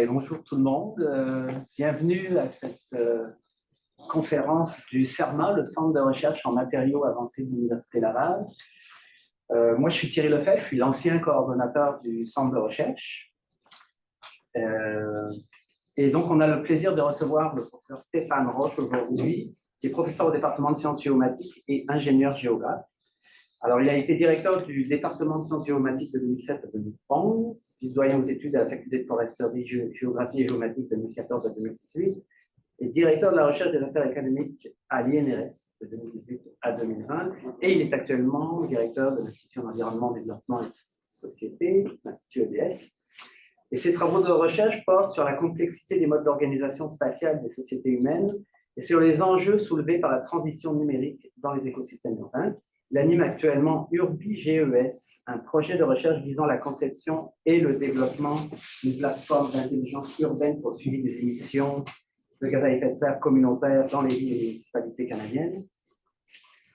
Bonjour tout le monde, bienvenue à cette conférence du CERMA, le Centre de recherche en matériaux avancés de l'Université Laval. Moi, je suis Thierry Lefebvre, je suis l'ancien coordonnateur du Centre de recherche. Et donc, on a le plaisir de recevoir le professeur Stéphane Roche aujourd'hui, qui est professeur au département de sciences géomatiques et ingénieur géographe. Alors, il a été directeur du département de sciences géomatiques de 2007 à 2011, vice-doyen aux études à la faculté de foresterie, géographie et géomatique de 2014 à 2018, et directeur de la recherche des affaires académiques à l'INRS de 2018 à 2020. Et il est actuellement directeur de l'Institut d'environnement, développement et société, l'Institut EDS. Et ses travaux de recherche portent sur la complexité des modes d'organisation spatiale des sociétés humaines et sur les enjeux soulevés par la transition numérique dans les écosystèmes urbains. Il anime actuellement URBI-GES, un projet de recherche visant la conception et le développement d'une plateforme d'intelligence urbaine pour le suivi des émissions de gaz à effet de serre communautaires dans les villes et les municipalités canadiennes.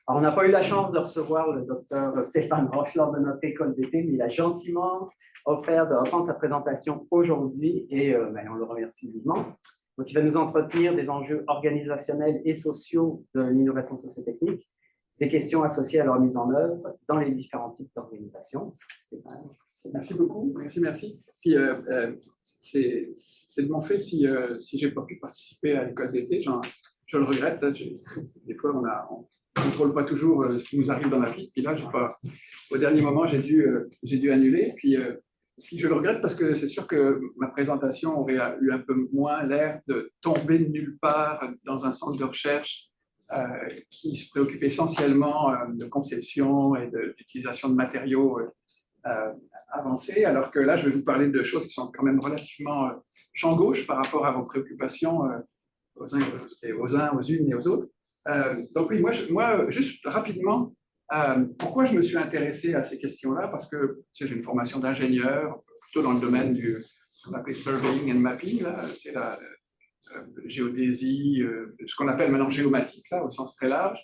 Alors, on n'a pas eu la chance de recevoir le docteur Stéphane Roche lors de notre école d'été, mais il a gentiment offert de reprendre sa présentation aujourd'hui et on le remercie vivement. Donc, il va nous entretenir des enjeux organisationnels et sociaux de l'innovation sociotechnique, des questions associées à leur mise en œuvre dans les différents types d'organisations. Merci beaucoup, merci. Puis, c'est de mon fait si je n'ai pas pu participer à l'école d'été, je le regrette. Des fois, on ne contrôle pas toujours ce qui nous arrive dans la vie. Puis là, au dernier moment, j'ai dû annuler. Puis je le regrette parce que c'est sûr que ma présentation aurait eu un peu moins l'air de tomber de nulle part dans un centre de recherche qui se préoccupe essentiellement de conception et d'utilisation de matériaux avancés, alors que là, je vais vous parler de choses qui sont quand même relativement champ gauche par rapport à vos préoccupations aux uns, aux unes et aux autres. Donc oui, moi juste rapidement, pourquoi je me suis intéressé à ces questions-là? Parce que j'ai une formation d'ingénieur, plutôt dans le domaine du ce qu'on appelle surveying and mapping, c'est la géodésie, ce qu'on appelle maintenant géomatique, là, au sens très large.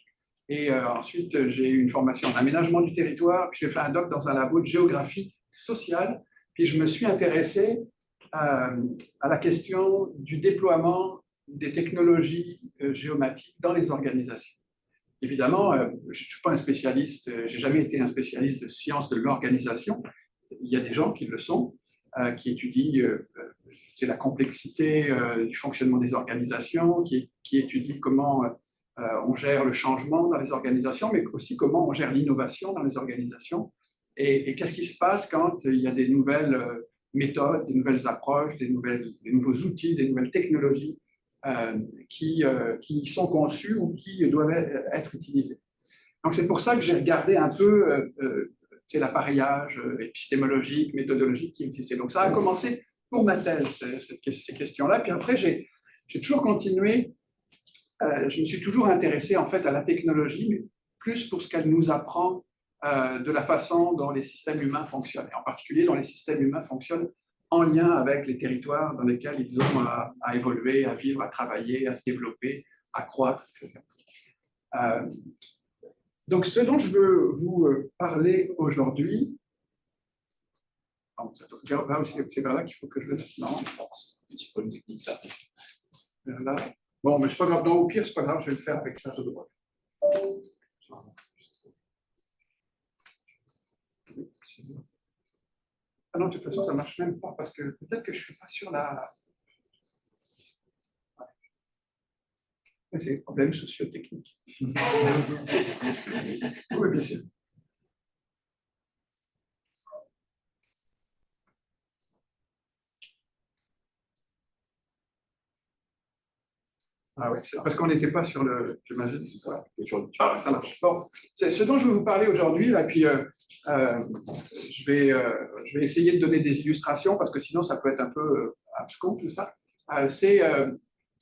Et ensuite, j'ai eu une formation en aménagement du territoire, puis j'ai fait un doc dans un labo de géographie sociale, puis je me suis intéressé à la question du déploiement des technologies géomatiques dans les organisations. Évidemment, je ne suis pas un spécialiste, je n'ai jamais été un spécialiste de sciences de l'organisation. Il y a des gens qui le sont, qui étudient la complexité du fonctionnement des organisations, qui étudient comment on gère le changement dans les organisations, mais aussi comment on gère l'innovation dans les organisations. Et qu'est-ce qui se passe quand il y a des nouvelles méthodes, des nouvelles approches, des nouveaux outils, des nouvelles technologies qui sont conçus ou qui doivent être utilisés. Donc c'est pour ça que j'ai regardé un peu l'appareillage épistémologique, méthodologique qui existait. Donc ça a commencé pour ma thèse, ces questions-là. Puis après, j'ai toujours continué, je me suis toujours intéressé en fait à la technologie, mais plus pour ce qu'elle nous apprend de la façon dont les systèmes humains fonctionnent, et en particulier dont les systèmes humains fonctionnent en lien avec les territoires dans lesquels ils ont à évoluer, à vivre, à travailler, à se développer, à croître, etc. Donc, ce dont je veux vous parler aujourd'hui, c'est vers là qu'il faut que je le fasse. Non, c'est un petit peu technique, ça. Là. Bon, mais c'est pas grave. Non, au pire, c'est pas grave, je vais le faire avec ça. Ah non, de toute façon, ça ne marche même pas parce que peut-être que je ne suis pas sur la. C'est des problèmes socio-techniques. Oui, bien sûr. Ah oui, c'est parce qu'on n'était pas sur le. J'imagine, c'est ça. Ah, ça marche. Bon, c'est ce dont je vais vous parler aujourd'hui, là, puis je vais essayer de donner des illustrations parce que sinon ça peut être un peu abscon tout ça.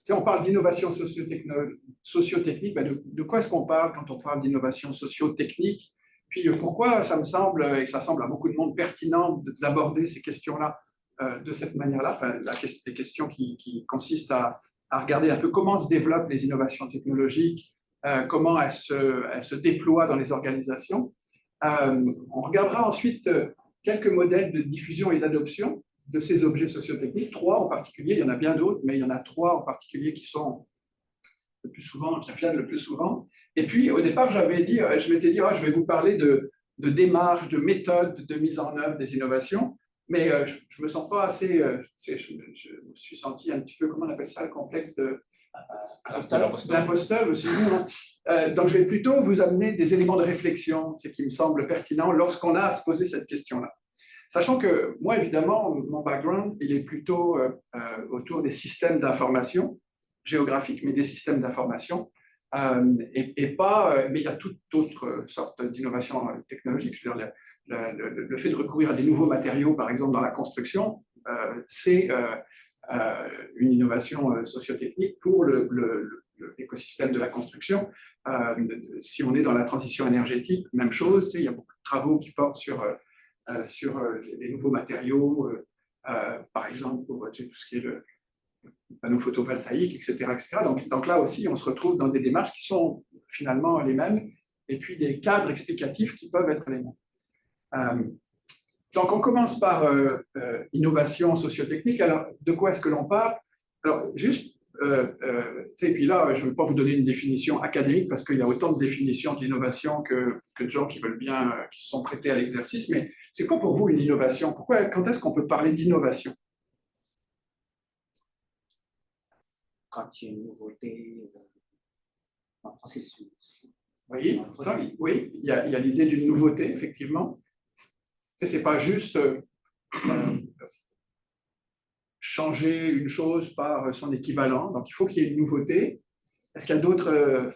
On parle d'innovation socio-technique, ben de quoi est-ce qu'on parle quand on parle d'innovation socio-technique? Puis pourquoi ça me semble, et ça semble à beaucoup de monde pertinent d'aborder ces questions-là de cette manière-là, enfin, les questions qui consistent à regarder un peu comment se développent les innovations technologiques, comment elles se déploient dans les organisations. On regardera ensuite quelques modèles de diffusion et d'adoption de ces objets sociotechniques, 3 en particulier, il y en a bien d'autres, mais il y en a 3 en particulier qui sont le plus souvent, qui reviennent le plus souvent. Et puis, au départ, je m'étais dit, je vais vous parler de démarches, de méthodes de mise en œuvre des innovations, mais je ne me sens pas assez, je me suis senti un petit peu, comment on appelle ça, le complexe d'imposteur. Donc, je vais plutôt vous amener des éléments de réflexion, ce qui me semble pertinent lorsqu'on a à se poser cette question-là. Sachant que moi, évidemment, mon background, il est plutôt autour des systèmes d'information géographiques, mais des systèmes d'information, mais il y a toute autre sorte d'innovation technologique. Je veux dire, le fait de recourir à des nouveaux matériaux, par exemple dans la construction, c'est une innovation sociotechnique pour l'écosystème de la construction. Si on est dans la transition énergétique, même chose, il y a beaucoup de travaux qui portent sur les nouveaux matériaux, par exemple pour tout ce qui est le panneau photovoltaïque, etc. Donc là aussi, on se retrouve dans des démarches qui sont finalement les mêmes, et puis des cadres explicatifs qui peuvent être les mêmes. Donc on commence par innovation sociotechnique. Alors, de quoi est-ce que l'on parle? Alors, juste, et puis là, je ne veux pas vous donner une définition académique, parce qu'il y a autant de définitions de l'innovation que de gens qui veulent bien, qui se sont prêtés à l'exercice, mais c'est quoi pour vous une innovation? Quand est-ce qu'on peut parler d'innovation? Quand il y a une nouveauté dans le processus. Oui, il y a l'idée d'une nouveauté, effectivement. Ce n'est pas juste changer une chose par son équivalent, donc il faut qu'il y ait une nouveauté. Est-ce qu'il y a d'autres...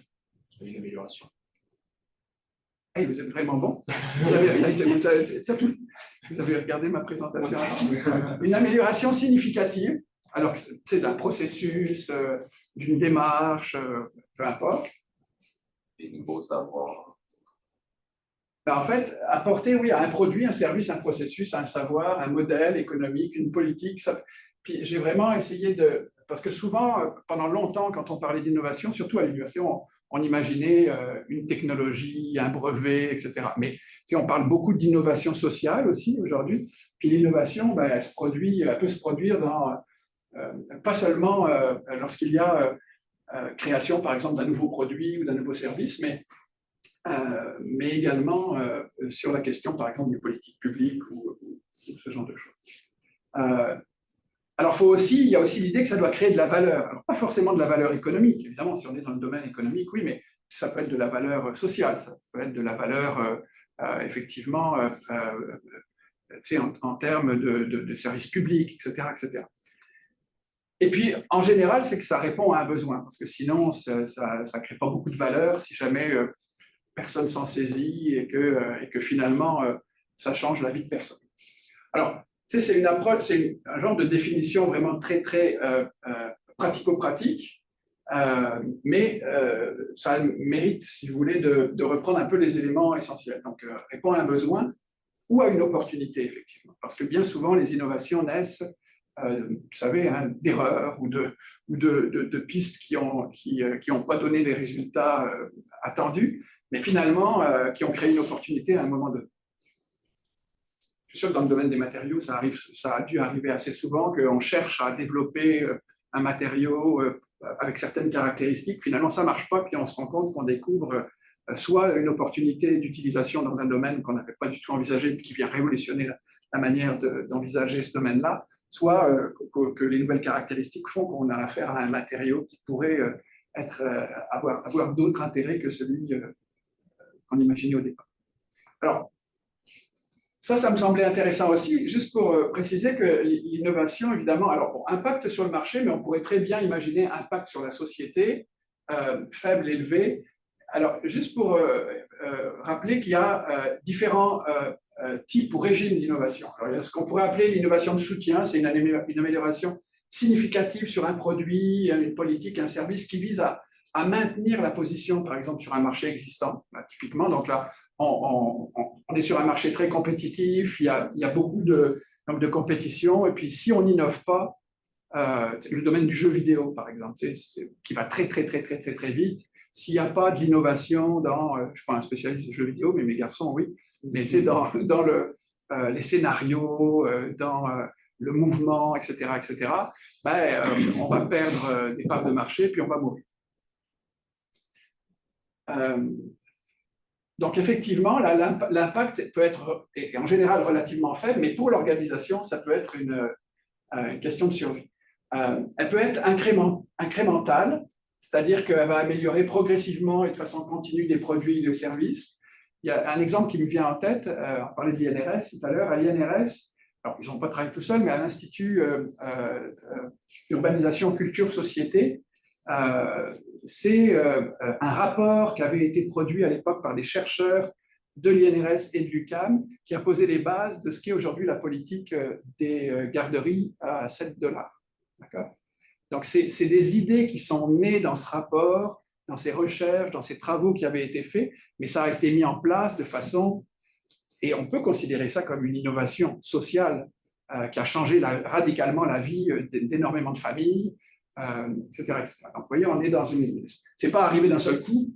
Une amélioration. Hey, vous êtes vraiment bon. Vous avez regardé ma présentation. Une amélioration significative. Alors, c'est d'un processus, d'une démarche, peu importe. Des nouveaux savoirs. En fait, apporter, oui, à un produit, un service, un processus, un savoir, un modèle économique, une politique. Puis j'ai vraiment essayé de... Parce que souvent, pendant longtemps, quand on parlait d'innovation, surtout à l'université, on imaginait une technologie, un brevet, etc. Mais on parle beaucoup d'innovation sociale aussi aujourd'hui. Puis l'innovation, elle peut se produire dans... pas seulement lorsqu'il y a création, par exemple, d'un nouveau produit ou d'un nouveau service, mais également sur la question, par exemple, des politiques publiques ou ce genre de choses. Alors, il y a aussi l'idée que ça doit créer de la valeur. Alors, pas forcément de la valeur économique, évidemment, si on est dans le domaine économique, oui, mais ça peut être de la valeur sociale, ça peut être de la valeur, effectivement, en termes de services publics, etc., etc. Et puis, en général, c'est que ça répond à un besoin, parce que sinon, ça ne crée pas beaucoup de valeur si jamais personne s'en saisit et que finalement, ça change la vie de personne. Alors, c'est une approche, c'est un genre de définition vraiment très, très pratico-pratique, mais ça mérite, si vous voulez, de reprendre un peu les éléments essentiels. Donc, répond à un besoin ou à une opportunité, effectivement. Parce que bien souvent, les innovations naissent, vous savez, d'erreurs ou de pistes qui ont pas donné les résultats attendus, mais finalement, qui ont créé une opportunité à un moment donné. Je suis sûr que dans le domaine des matériaux, ça a dû arriver assez souvent qu'on cherche à développer un matériau avec certaines caractéristiques. Finalement, ça ne marche pas, puis on se rend compte qu'on découvre soit une opportunité d'utilisation dans un domaine qu'on n'avait pas du tout envisagé, qui vient révolutionner la manière d'envisager ce domaine-là, soit que les nouvelles caractéristiques font qu'on a affaire à un matériau qui pourrait avoir d'autres intérêts que celui qu'on imaginait au départ. Alors, ça me semblait intéressant aussi, juste pour préciser que l'innovation, évidemment, alors impact sur le marché, mais on pourrait très bien imaginer impact sur la société, faible, élevé. Alors, juste pour rappeler qu'il y a différents types ou régimes d'innovation. Alors, il y a ce qu'on pourrait appeler l'innovation de soutien, c'est une amélioration significative sur un produit, une politique, un service qui vise à maintenir la position, par exemple, sur un marché existant, typiquement. Donc là, on est sur un marché très compétitif, il y a beaucoup de compétition, et puis si on n'innove pas, le domaine du jeu vidéo, par exemple, qui va très, très, très, très, très, très vite, s'il n'y a pas de l'innovation dans, je ne suis pas un spécialiste de jeux vidéo, mais mes garçons, oui, mais dans les scénarios, dans le mouvement, etc., on va perdre des parts de marché, puis on va mourir. Donc, effectivement, l'impact peut être, en général, relativement faible, mais pour l'organisation, ça peut être une question de survie. Elle peut être incrémentale, c'est-à-dire qu'elle va améliorer progressivement et de façon continue des produits et des services. Il y a un exemple qui me vient en tête, on parlait de l'INRS tout à l'heure. À l'INRS, alors ils n'ont pas travaillé tout seuls, mais à l'Institut Urbanisation, Culture, Société, c'est un rapport qui avait été produit à l'époque par des chercheurs de l'INRS et de l'UQAM qui a posé les bases de ce qu'est aujourd'hui la politique des garderies à $7. D'accord ? Donc, c'est des idées qui sont nées dans ce rapport, dans ces recherches, dans ces travaux qui avaient été faits, mais ça a été mis en place de façon, et on peut considérer ça comme une innovation sociale qui a changé radicalement la vie d'énormément de familles, etc., etc. Donc, vous voyez, on est dans une... C'est pas arrivé d'un seul coup,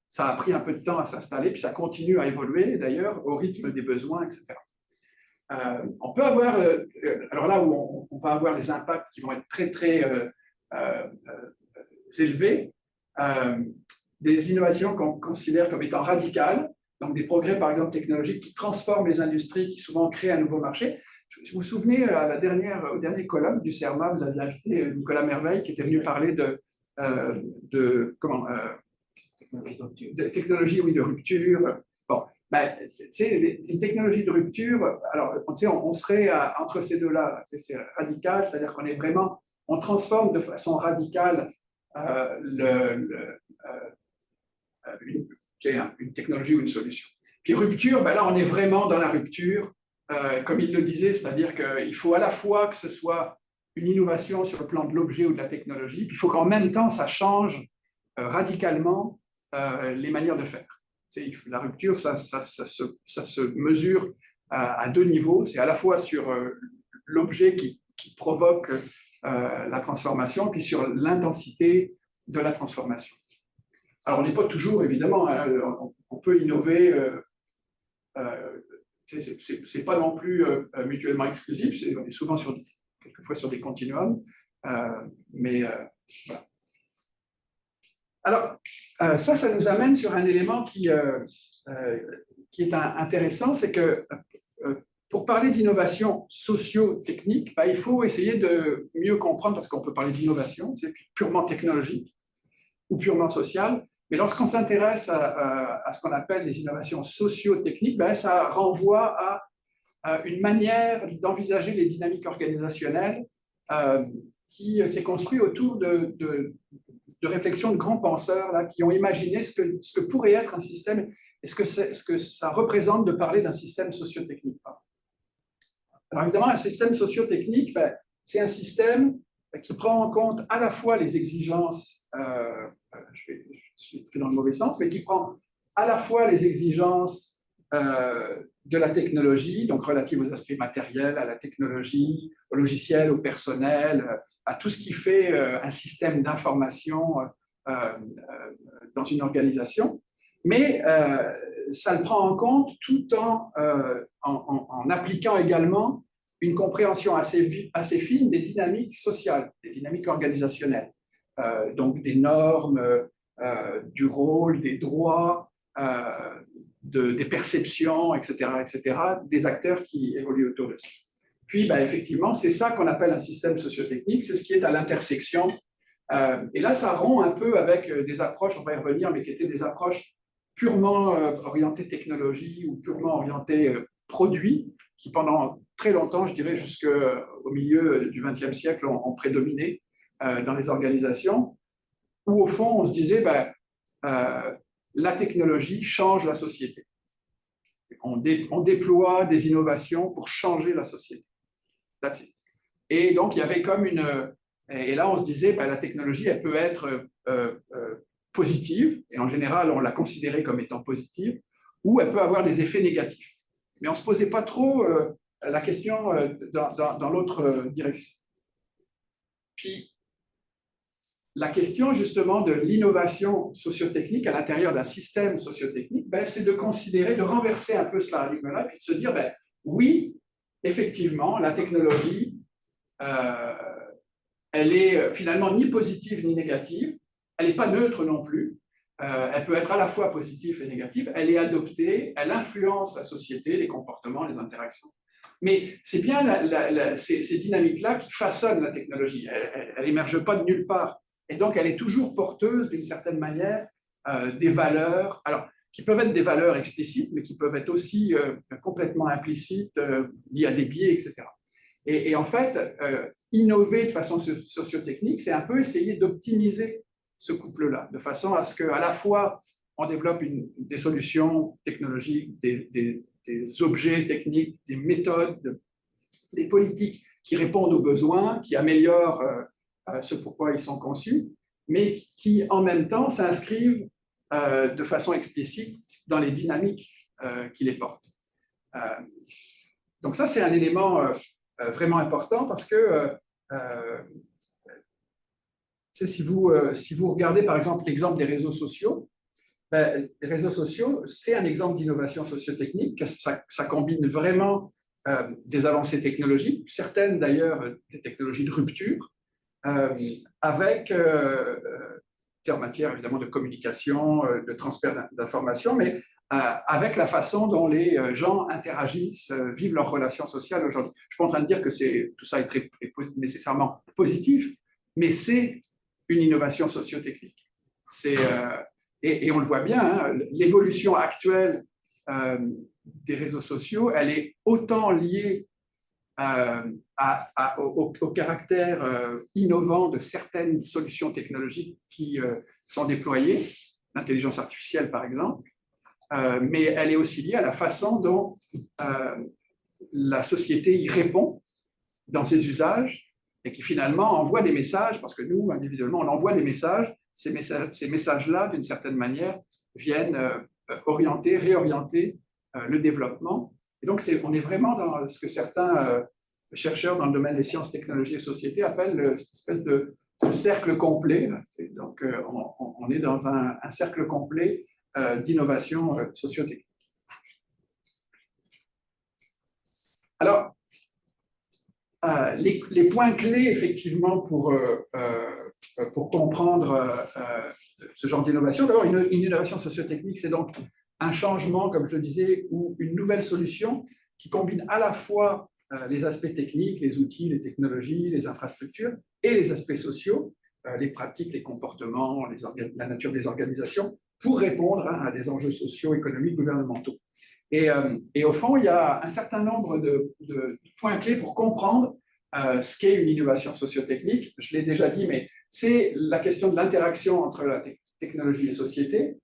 ça a pris un peu de temps à s'installer, puis ça continue à évoluer, d'ailleurs, au rythme des besoins, etc. On peut avoir, alors là où on va avoir des impacts qui vont être très, très élevés, des innovations qu'on considère comme étant radicales, donc des progrès, par exemple, technologiques qui transforment les industries, qui souvent créent un nouveau marché. Si vous vous souvenez, au dernier colloque du CERMA, vous aviez invité Nicolas Merveille, qui était venu parler de technologie, oui, de rupture. Bon, une technologie de rupture, alors, on serait entre ces deux-là. C'est radical, c'est-à-dire qu'on est vraiment, on transforme de façon radicale une technologie ou une solution. Puis rupture, là, on est vraiment dans la rupture, comme il le disait, c'est-à-dire qu'il faut à la fois que ce soit une innovation sur le plan de l'objet ou de la technologie, puis il faut qu'en même temps, ça change radicalement les manières de faire. La rupture, ça se mesure à deux niveaux. C'est à la fois sur l'objet qui provoque la transformation, puis sur l'intensité de la transformation. Alors, on n'est pas toujours, évidemment, on peut innover, c'est pas non plus mutuellement exclusif, on est souvent quelquefois sur des continuums, mais voilà. Alors, ça nous amène sur un élément qui est intéressant, c'est que pour parler d'innovation socio-technique, il faut essayer de mieux comprendre, parce qu'on peut parler d'innovation, c'est purement technologique ou purement sociale, mais lorsqu'on s'intéresse à ce qu'on appelle les innovations socio-techniques, ça renvoie à une manière d'envisager les dynamiques organisationnelles qui s'est construite autour de réflexions de grands penseurs là, qui ont imaginé ce que pourrait être un système et ce que ça représente de parler d'un système socio-technique. Alors évidemment, un système socio-technique, c'est un système qui prend en compte à la fois les exigences, je suis fait dans le mauvais sens, mais qui prend à la fois les exigences de la technologie, donc relatives aux aspects matériels, à la technologie, au logiciel, au personnel, à tout ce qui fait un système d'information dans une organisation, mais ça le prend en compte tout en appliquant également une compréhension assez fine des dynamiques sociales, des dynamiques organisationnelles, donc des normes, du rôle, des droits, des perceptions, etc., des acteurs qui évoluent autour de ça. Puis, effectivement, c'est ça qu'on appelle un système socio-technique, c'est ce qui est à l'intersection. Et là, ça rompt un peu avec des approches, on va y revenir, mais qui étaient des approches purement orientées technologie ou purement orientées produits, qui pendant très longtemps, je dirais jusqu'au milieu du XXe siècle, ont prédominé dans les organisations, où au fond, on se disait, la technologie change la société. On déploie des innovations pour changer la société. Et donc, il y avait comme une... Et là, on se disait, la technologie, elle peut être positive, et en général, on l'a considérée comme étant positive, ou elle peut avoir des effets négatifs. Mais on ne se posait pas trop la question dans l'autre direction. Puis, la question justement de l'innovation sociotechnique à l'intérieur d'un système sociotechnique, c'est de considérer, de renverser un peu ce paradigme-là, puis de se dire, oui, effectivement, la technologie elle est finalement ni positive ni négative, elle n'est pas neutre non plus, elle peut être à la fois positive et négative, elle est adoptée, elle influence la société, les comportements, les interactions. Mais c'est bien ces dynamiques-là qui façonnent la technologie, elle n'émerge pas de nulle part, et donc elle est toujours porteuse d'une certaine manière des valeurs, alors, qui peuvent être des valeurs explicites, mais qui peuvent être aussi complètement implicites, liées à des biais, etc. Et en fait, innover de façon sociotechnique, c'est un peu essayer d'optimiser ce couple-là, de façon à ce qu'à la fois, on développe des solutions technologiques, des objets techniques, des méthodes, des politiques qui répondent aux besoins, qui améliorent ce pourquoi ils sont conçus, mais qui, en même temps, s'inscrivent de façon explicite dans les dynamiques qui les portent. Donc ça, c'est un élément vraiment important parce que si vous regardez par exemple l'exemple des réseaux sociaux, les réseaux sociaux, c'est un exemple d'innovation sociotechnique, ça combine vraiment des avancées technologiques, certaines d'ailleurs des technologies de rupture, avec en matière évidemment de communication, de transfert d'informations, mais avec la façon dont les gens interagissent, vivent leurs relations sociales aujourd'hui. Je ne suis pas en train de dire que tout ça est nécessairement positif, mais c'est une innovation sociotechnique. Et on le voit bien, hein, l'évolution actuelle des réseaux sociaux, elle est autant liée au caractère innovant de certaines solutions technologiques qui sont déployées, l'intelligence artificielle par exemple, mais elle est aussi liée à la façon dont la société y répond dans ses usages et qui finalement envoie des messages, parce que nous, individuellement, on envoie des messages, ces messages-là, d'une certaine manière, viennent réorienter le développement. Et donc, on est vraiment dans ce que certains chercheurs dans le domaine des sciences, technologies et sociétés appellent cette espèce de cercle complet. Donc, on est dans un cercle complet d'innovation sociotechnique. Alors, les points clés, effectivement, pour comprendre ce genre d'innovation, d'abord, une innovation sociotechnique, c'est donc un changement, comme je le disais, ou une nouvelle solution qui combine à la fois les aspects techniques, les outils, les technologies, les infrastructures, et les aspects sociaux, les pratiques, les comportements, la nature des organisations, pour répondre à des enjeux sociaux, économiques, gouvernementaux. Et au fond, il y a un certain nombre de points clés pour comprendre ce qu'est une innovation sociotechnique. Je l'ai déjà dit, mais c'est la question de l'interaction entre la technologie et les sociétés.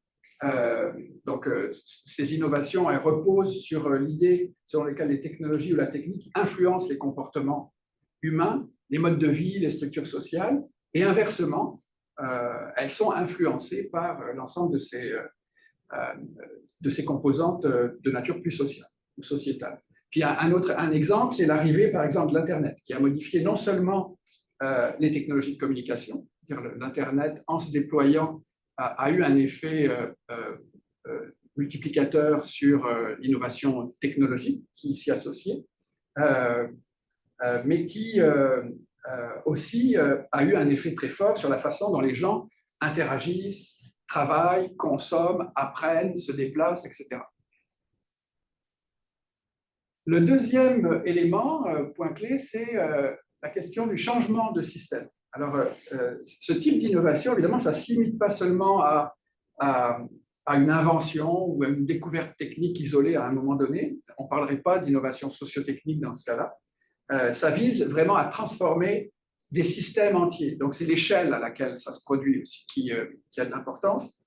Donc, ces innovations, elles reposent sur l'idée selon laquelle les technologies ou la technique influencent les comportements humains, les modes de vie, les structures sociales, et inversement, elles sont influencées par l'ensemble de ces composantes de nature plus sociale ou sociétale. Puis un exemple, c'est l'arrivée, par exemple, de l'Internet, qui a modifié non seulement les technologies de communication, l'Internet, en se déployant, a eu un effet multiplicateur sur l'innovation technologique qui s'y associait, mais qui aussi a eu un effet très fort sur la façon dont les gens interagissent, travaillent, consomment, apprennent, se déplacent, etc. Le deuxième élément, point clé, c'est la question du changement de système. Alors, ce type d'innovation, évidemment, ça ne se limite pas seulement à une invention ou à une découverte technique isolée à un moment donné. On ne parlerait pas d'innovation sociotechnique dans ce cas-là. Ça vise vraiment à transformer des systèmes entiers. Donc, c'est l'échelle à laquelle ça se produit aussi qui a de l'importance,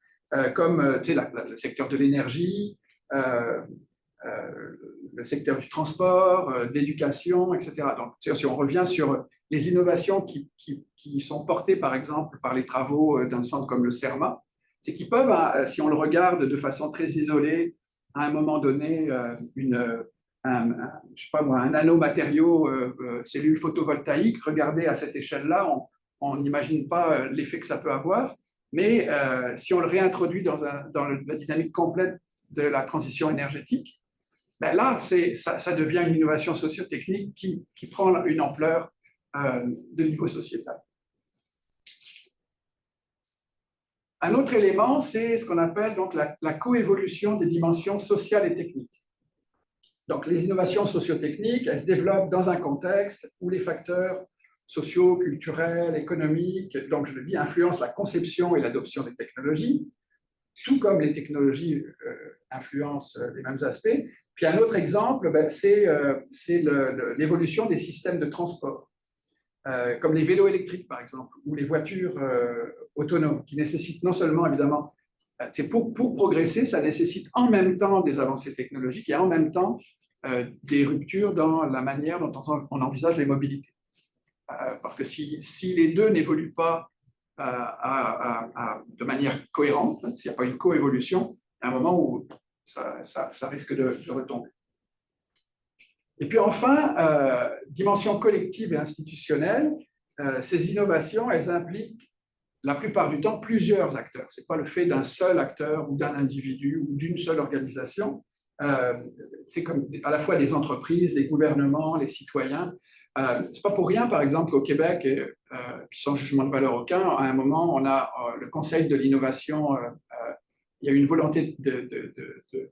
comme le secteur de l'énergie, le secteur du transport, d'éducation, etc. Donc, si on revient sur les innovations qui sont portées, par exemple, par les travaux d'un centre comme le CERMA, c'est qu'ils peuvent, si on le regarde de façon très isolée, à un moment donné, un nanomatériau, cellule photovoltaïque, regarder à cette échelle-là, on n'imagine pas l'effet que ça peut avoir, mais si on le réintroduit dans la dynamique complète de la transition énergétique, ben là, ça devient une innovation sociotechnique qui prend une ampleur de niveau sociétal. Un autre élément, c'est ce qu'on appelle donc la coévolution des dimensions sociales et techniques. Donc, les innovations socio-techniques, elles se développent dans un contexte où les facteurs sociaux, culturels, économiques, donc je le dis, influencent la conception et l'adoption des technologies, tout comme les technologies influencent les mêmes aspects. Puis un autre exemple, c'est l'évolution des systèmes de transport, comme les vélos électriques, par exemple, ou les voitures autonomes, qui nécessitent non seulement, évidemment, pour progresser, ça nécessite en même temps des avancées technologiques et en même temps des ruptures dans la manière dont on envisage les mobilités. Parce que si les deux n'évoluent pas de manière cohérente, s'il n'y a pas une coévolution, il y a un moment où ça risque de retomber. Et puis enfin, dimension collective et institutionnelle, ces innovations, elles impliquent la plupart du temps plusieurs acteurs. Ce n'est pas le fait d'un seul acteur ou d'un individu ou d'une seule organisation. C'est comme à la fois les entreprises, les gouvernements, les citoyens. Ce n'est pas pour rien, par exemple, qu'au Québec, puis sans jugement de valeur aucun, à un moment, on a le Conseil de l'innovation. Il y a eu une volonté de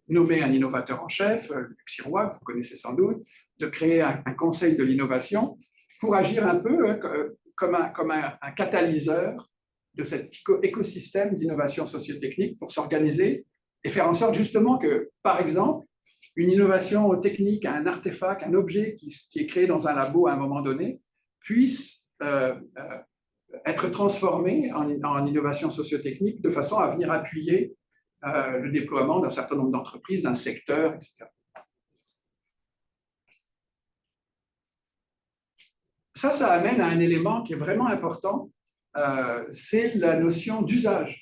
nommer un innovateur en chef, Luc Sirois, que vous connaissez sans doute, de créer un Conseil de l'innovation pour agir un peu comme un catalyseur de cet écosystème d'innovation socio-technique pour s'organiser et faire en sorte justement que, par exemple, une innovation technique, un artefact, un objet qui est créé dans un labo à un moment donné, puisse être transformé en innovation socio-technique de façon à venir appuyer le déploiement d'un certain nombre d'entreprises, d'un secteur, etc. Ça amène à un élément qui est vraiment important, c'est la notion d'usage.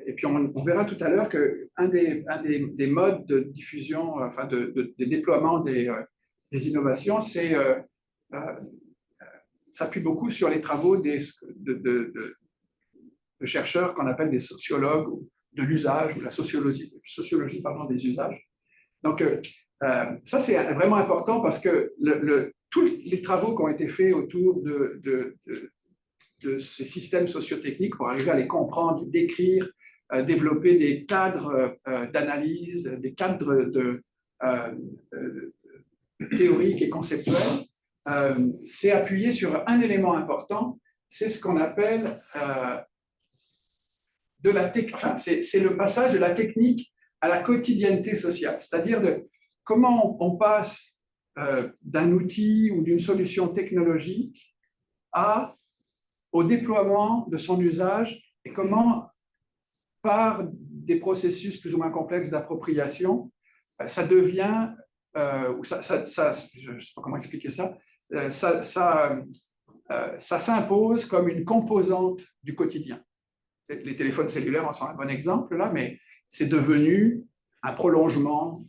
Et puis on verra tout à l'heure qu'un des modes de diffusion, enfin des déploiements des innovations, s'appuie beaucoup sur les travaux de chercheurs qu'on appelle des sociologues de l'usage ou la sociologie des usages. Donc ça c'est vraiment important parce que tous les travaux qui ont été faits autour de ces systèmes sociotechniques pour arriver à les comprendre, les décrire, développer des cadres d'analyse, des cadres théoriques et conceptuels, c'est appuyé sur un élément important, c'est ce qu'on appelle c'est le passage de la technique à la quotidienneté sociale, c'est-à-dire de comment on passe d'un outil ou d'une solution technologique au déploiement de son usage et comment, par des processus plus ou moins complexes d'appropriation, ça devient, je ne sais pas comment expliquer ça, ça s'impose comme une composante du quotidien. Les téléphones cellulaires en sont un bon exemple là, mais c'est devenu un prolongement.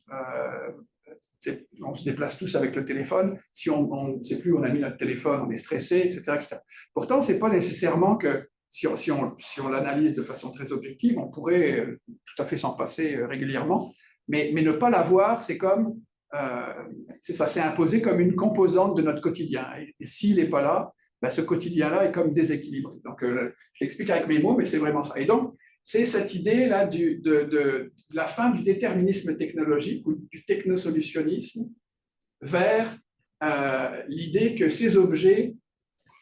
On se déplace tous avec le téléphone. Si on ne sait plus où on a mis notre téléphone, on est stressé, etc. etc. Pourtant, ce n'est pas nécessairement que, si on l'analyse de façon très objective, on pourrait tout à fait s'en passer régulièrement. Mais ne pas l'avoir, c'est comme, ça s'est imposé comme une composante de notre quotidien. Et s'il n'est pas là, ce quotidien-là est comme déséquilibré. Donc, je l'explique avec mes mots, mais c'est vraiment ça. Et donc, c'est cette idée-là de la fin du déterminisme technologique ou du technosolutionnisme vers l'idée que ces objets,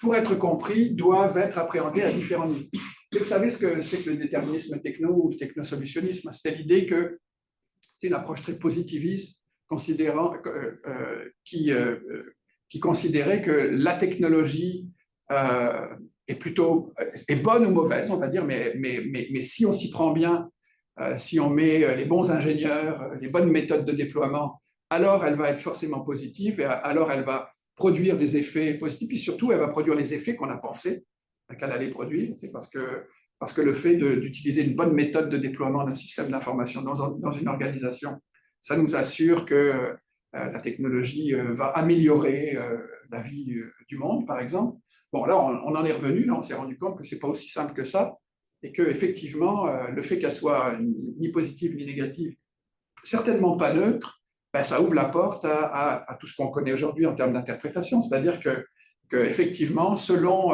pour être compris, doivent être appréhendés à différents niveaux. Vous savez ce que c'est que le déterminisme techno ou le technosolutionnisme? C'était l'idée que c'était une approche très positiviste qui considérait que la technologie est bonne ou mauvaise, on va dire, mais si on s'y prend bien, si on met les bons ingénieurs, les bonnes méthodes de déploiement, alors elle va être forcément positive et alors elle va produire des effets positifs, puis surtout elle va produire les effets qu'on a pensé qu'elle allait produire. C'est parce que le fait d'utiliser une bonne méthode de déploiement d'un système d'information dans une organisation, ça nous assure que la technologie va améliorer la vie du monde, par exemple. Bon, là, on en est revenu, là, on s'est rendu compte que ce n'est pas aussi simple que ça, et qu'effectivement, le fait qu'elle soit ni positive ni négative, certainement pas neutre, ça ouvre la porte à tout ce qu'on connaît aujourd'hui en termes d'interprétation. C'est-à-dire que effectivement, selon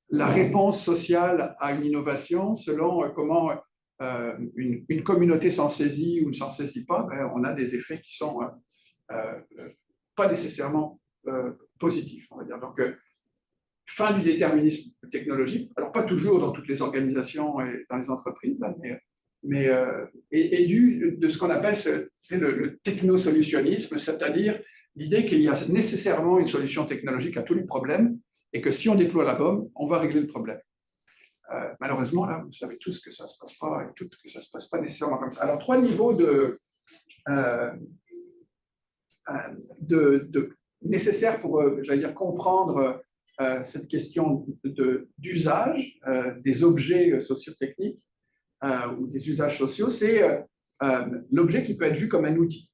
la réponse sociale à une innovation, selon comment une communauté s'en saisit ou ne s'en saisit pas, on a des effets qui sont pas nécessairement positifs, on va dire. Donc, fin du déterminisme technologique, alors pas toujours dans toutes les organisations et dans les entreprises, hein, et de ce qu'on appelle le technosolutionnisme, c'est-à-dire l'idée qu'il y a nécessairement une solution technologique à tous les problèmes et que si on déploie la bombe, on va régler le problème. Malheureusement, là, vous savez tous que ça ne se passe pas, et que ça se passe pas nécessairement comme ça. Alors, 3 niveaux nécessaires pour, j'allais dire, comprendre cette question d'usage des objets sociotechniques ou des usages sociaux, c'est l'objet qui peut être vu comme un outil.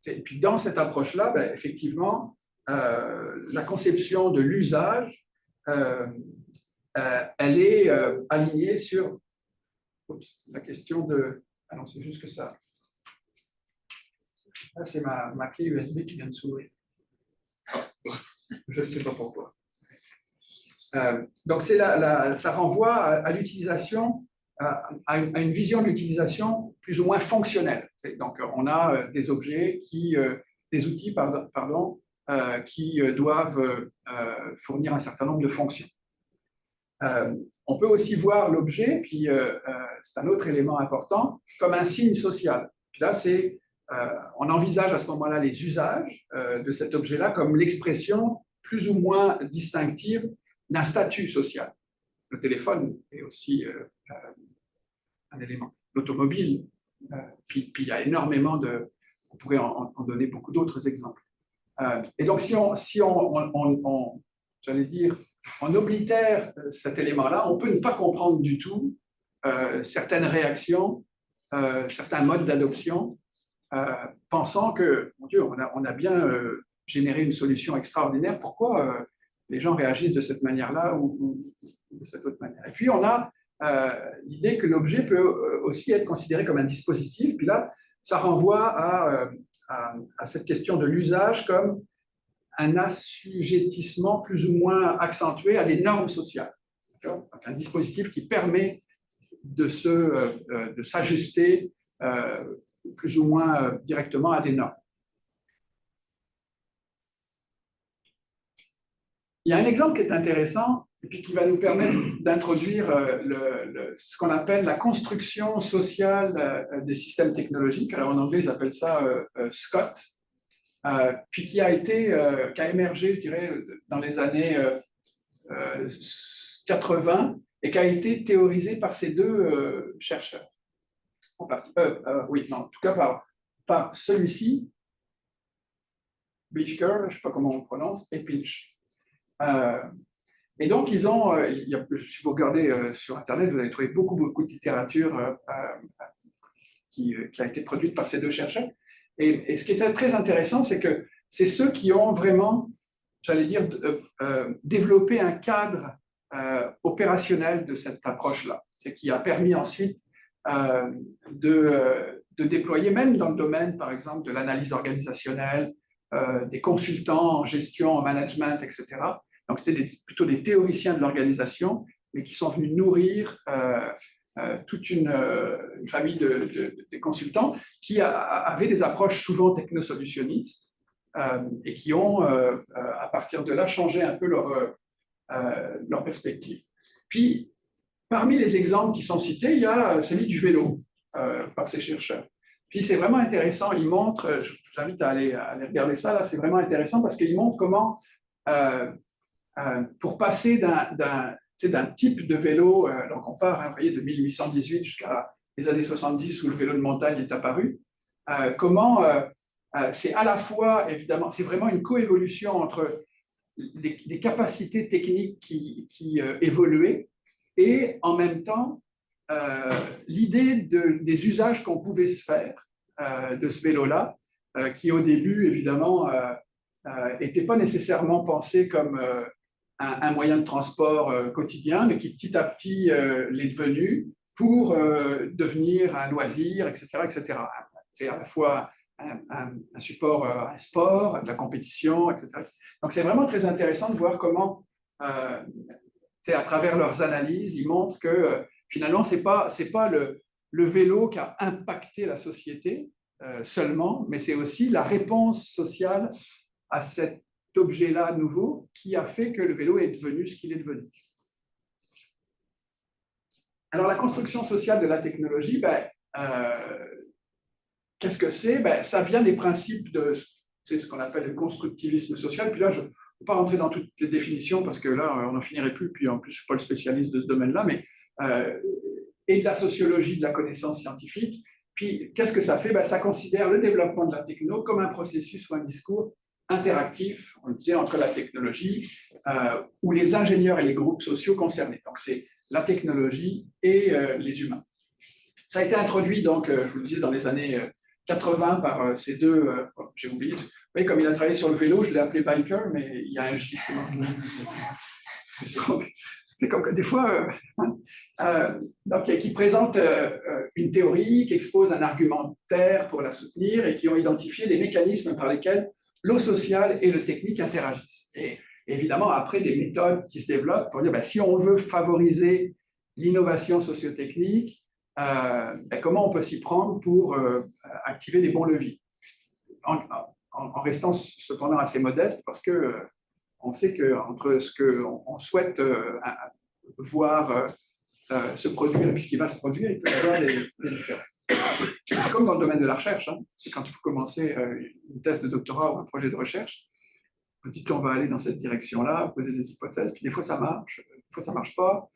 Et puis, dans cette approche-là, effectivement, la conception de l'usage, elle est alignée sur la question de... Ah non, c'est juste que ça. Là, c'est ma clé USB qui vient de s'ouvrir. Je ne sais pas pourquoi. Donc, ça renvoie à l'utilisation, à une vision de l'utilisation plus ou moins fonctionnelle. Donc, on a des objets, des outils, pardon, qui doivent fournir un certain nombre de fonctions. On peut aussi voir l'objet, puis c'est un autre élément important, comme un signe social. Puis là, on envisage à ce moment-là les usages de cet objet-là comme l'expression plus ou moins distinctive d'un statut social. Le téléphone est aussi un élément. L'automobile, puis il y a énormément de... On pourrait en donner beaucoup d'autres exemples. Et donc, si on j'allais dire, on oblitère cet élément-là, on peut ne pas comprendre du tout certaines réactions, certains modes d'adoption, pensant que, mon Dieu, on a bien généré une solution extraordinaire, pourquoi les gens réagissent de cette manière-là ou de cette autre manière. Et puis, on a l'idée que l'objet peut aussi être considéré comme un dispositif, puis là, ça renvoie à cette question de l'usage comme un assujettissement plus ou moins accentué à des normes sociales. Donc, un dispositif qui permet de s'ajuster plus ou moins directement à des normes. Il y a un exemple qui est intéressant et puis qui va nous permettre d'introduire ce qu'on appelle la construction sociale des systèmes technologiques. Alors en anglais, ils appellent ça SCOT. Puis qui a émergé, je dirais, dans les années 80 et qui a été théorisé par ces deux chercheurs. Oui, non, en tout cas par celui-ci, Bishker, je ne sais pas comment on le prononce, et Pilch. Et donc, si vous regardez sur Internet, vous allez trouver beaucoup de littérature qui a été produite par ces deux chercheurs. Et ce qui est très intéressant, c'est que c'est ceux qui ont vraiment, j'allais dire, développé un cadre opérationnel de cette approche-là. C'est qui a permis ensuite de déployer, même dans le domaine, par exemple, de l'analyse organisationnelle, des consultants en gestion, en management, etc. Donc, c'était plutôt des théoriciens de l'organisation, mais qui sont venus nourrir toute une famille de consultants qui avaient des approches souvent technosolutionnistes et qui ont, à partir de là, changé un peu leur perspective. Puis, parmi les exemples qui sont cités, il y a celui du vélo par ces chercheurs. Puis, c'est vraiment intéressant, ils montrent, je vous invite à aller regarder ça, là, c'est vraiment intéressant parce qu'ils montrent comment, pour passer d'un type de vélo, donc on part, vous voyez, de 1818 jusqu'à les années 70 où le vélo de montagne est apparu, comment c'est à la fois, évidemment, c'est vraiment une coévolution entre des capacités techniques qui évoluaient et en même temps l'idée des usages qu'on pouvait se faire de ce vélo-là, qui au début, évidemment, n'était pas nécessairement pensé comme un moyen de transport quotidien, mais qui petit à petit l'est devenu pour devenir un loisir, etc., etc. C'est à la fois un support, un sport, de la compétition, etc. Donc, c'est vraiment très intéressant de voir comment, à travers leurs analyses, ils montrent que finalement, ce n'est pas le vélo qui a impacté la société seulement, mais c'est aussi la réponse sociale à cet objet-là nouveau qui a fait que le vélo est devenu ce qu'il est devenu. Alors, la construction sociale de la technologie, qu'est-ce que c'est? Ça vient des principes de ce qu'on appelle le constructivisme social. Puis là, je ne vais pas rentrer dans toutes les définitions parce que là, on n'en finirait plus. Puis en plus, je ne suis pas le spécialiste de ce domaine-là, mais et de la sociologie, de la connaissance scientifique. Puis, qu'est-ce que ça fait? Ça considère le développement de la techno comme un processus ou un discours interactif, on le disait, entre la technologie ou les ingénieurs et les groupes sociaux concernés. Donc, c'est la technologie et les humains. Ça a été introduit, donc, je vous le disais, dans les années 80 par ces deux, j'ai oublié, vous voyez, comme il a travaillé sur le vélo, je l'ai appelé biker, mais il y a un J. C'est comme que des fois, donc, qui présente une théorie, qui expose un argumentaire pour la soutenir et qui ont identifié les mécanismes par lesquels l'eau sociale et le technique interagissent. Et évidemment, après, des méthodes qui se développent pour dire, si on veut favoriser l'innovation sociotechnique, comment on peut s'y prendre pour activer des bons leviers, en restant cependant assez modeste, parce que on sait qu'entre ce qu'on souhaite voir se produire et puis ce qui va se produire, il peut y avoir des différences. C'est comme dans le domaine de la recherche, c'est quand il faut commencer une thèse de doctorat ou un projet de recherche, vous dites on va aller dans cette direction-là, poser des hypothèses, puis des fois ça marche, des fois ça ne marche pas,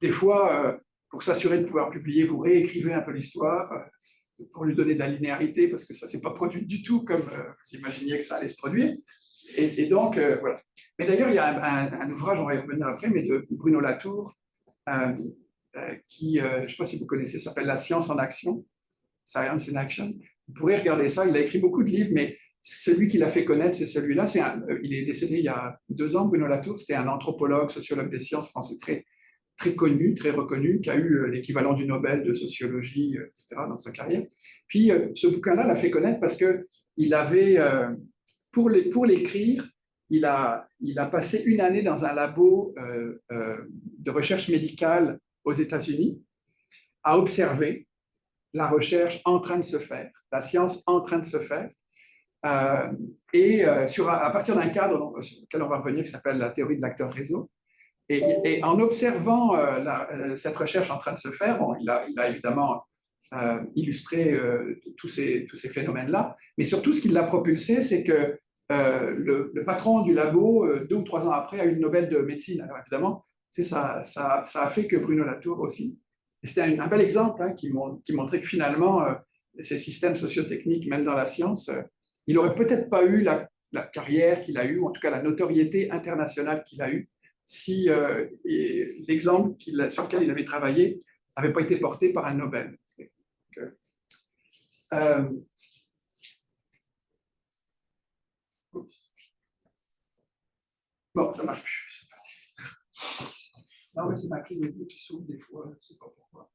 des fois, pour s'assurer de pouvoir publier, vous réécrivez un peu l'histoire pour lui donner de la linéarité, parce que ça ne s'est pas produit du tout comme vous imaginiez que ça allait se produire. Et donc, voilà. Mais d'ailleurs, il y a un ouvrage, on va y revenir après, mais de Bruno Latour, qui, je ne sais pas si vous connaissez, s'appelle La science en action, Science in Action. Vous pourrez regarder ça, il a écrit beaucoup de livres, mais celui qui l'a fait connaître, c'est celui-là. Il est décédé il y a 2 ans, Bruno Latour, c'était un anthropologue, sociologue des sciences français très connu, très reconnu, qui a eu l'équivalent du Nobel de sociologie, etc., dans sa carrière. Puis, ce bouquin-là l'a fait connaître parce qu'il avait, pour l'écrire, il a passé une année dans un labo de recherche médicale aux États-Unis, à observer la recherche en train de se faire, la science en train de se faire, à partir d'un cadre sur lequel on va revenir, qui s'appelle la théorie de l'acteur réseau. Et en observant cette recherche en train de se faire, bon, il a évidemment illustré tous ces phénomènes-là, mais surtout ce qui l'a propulsé, c'est que le patron du labo, 2 ou 3 ans après, a eu le Nobel de médecine. Alors évidemment, ça a fait que Bruno Latour aussi. Et c'était un bel exemple qui montrait que finalement, ces systèmes sociotechniques, même dans la science, il n'aurait peut-être pas eu la carrière qu'il a eue, ou en tout cas la notoriété internationale qu'il a eue, si l'exemple sur lequel il avait travaillé n'avait pas été porté par un Nobel. Bon, ça ne marche plus. Non, mais c'est ma clé USB qui s'ouvre des fois, je ne sais pas pourquoi.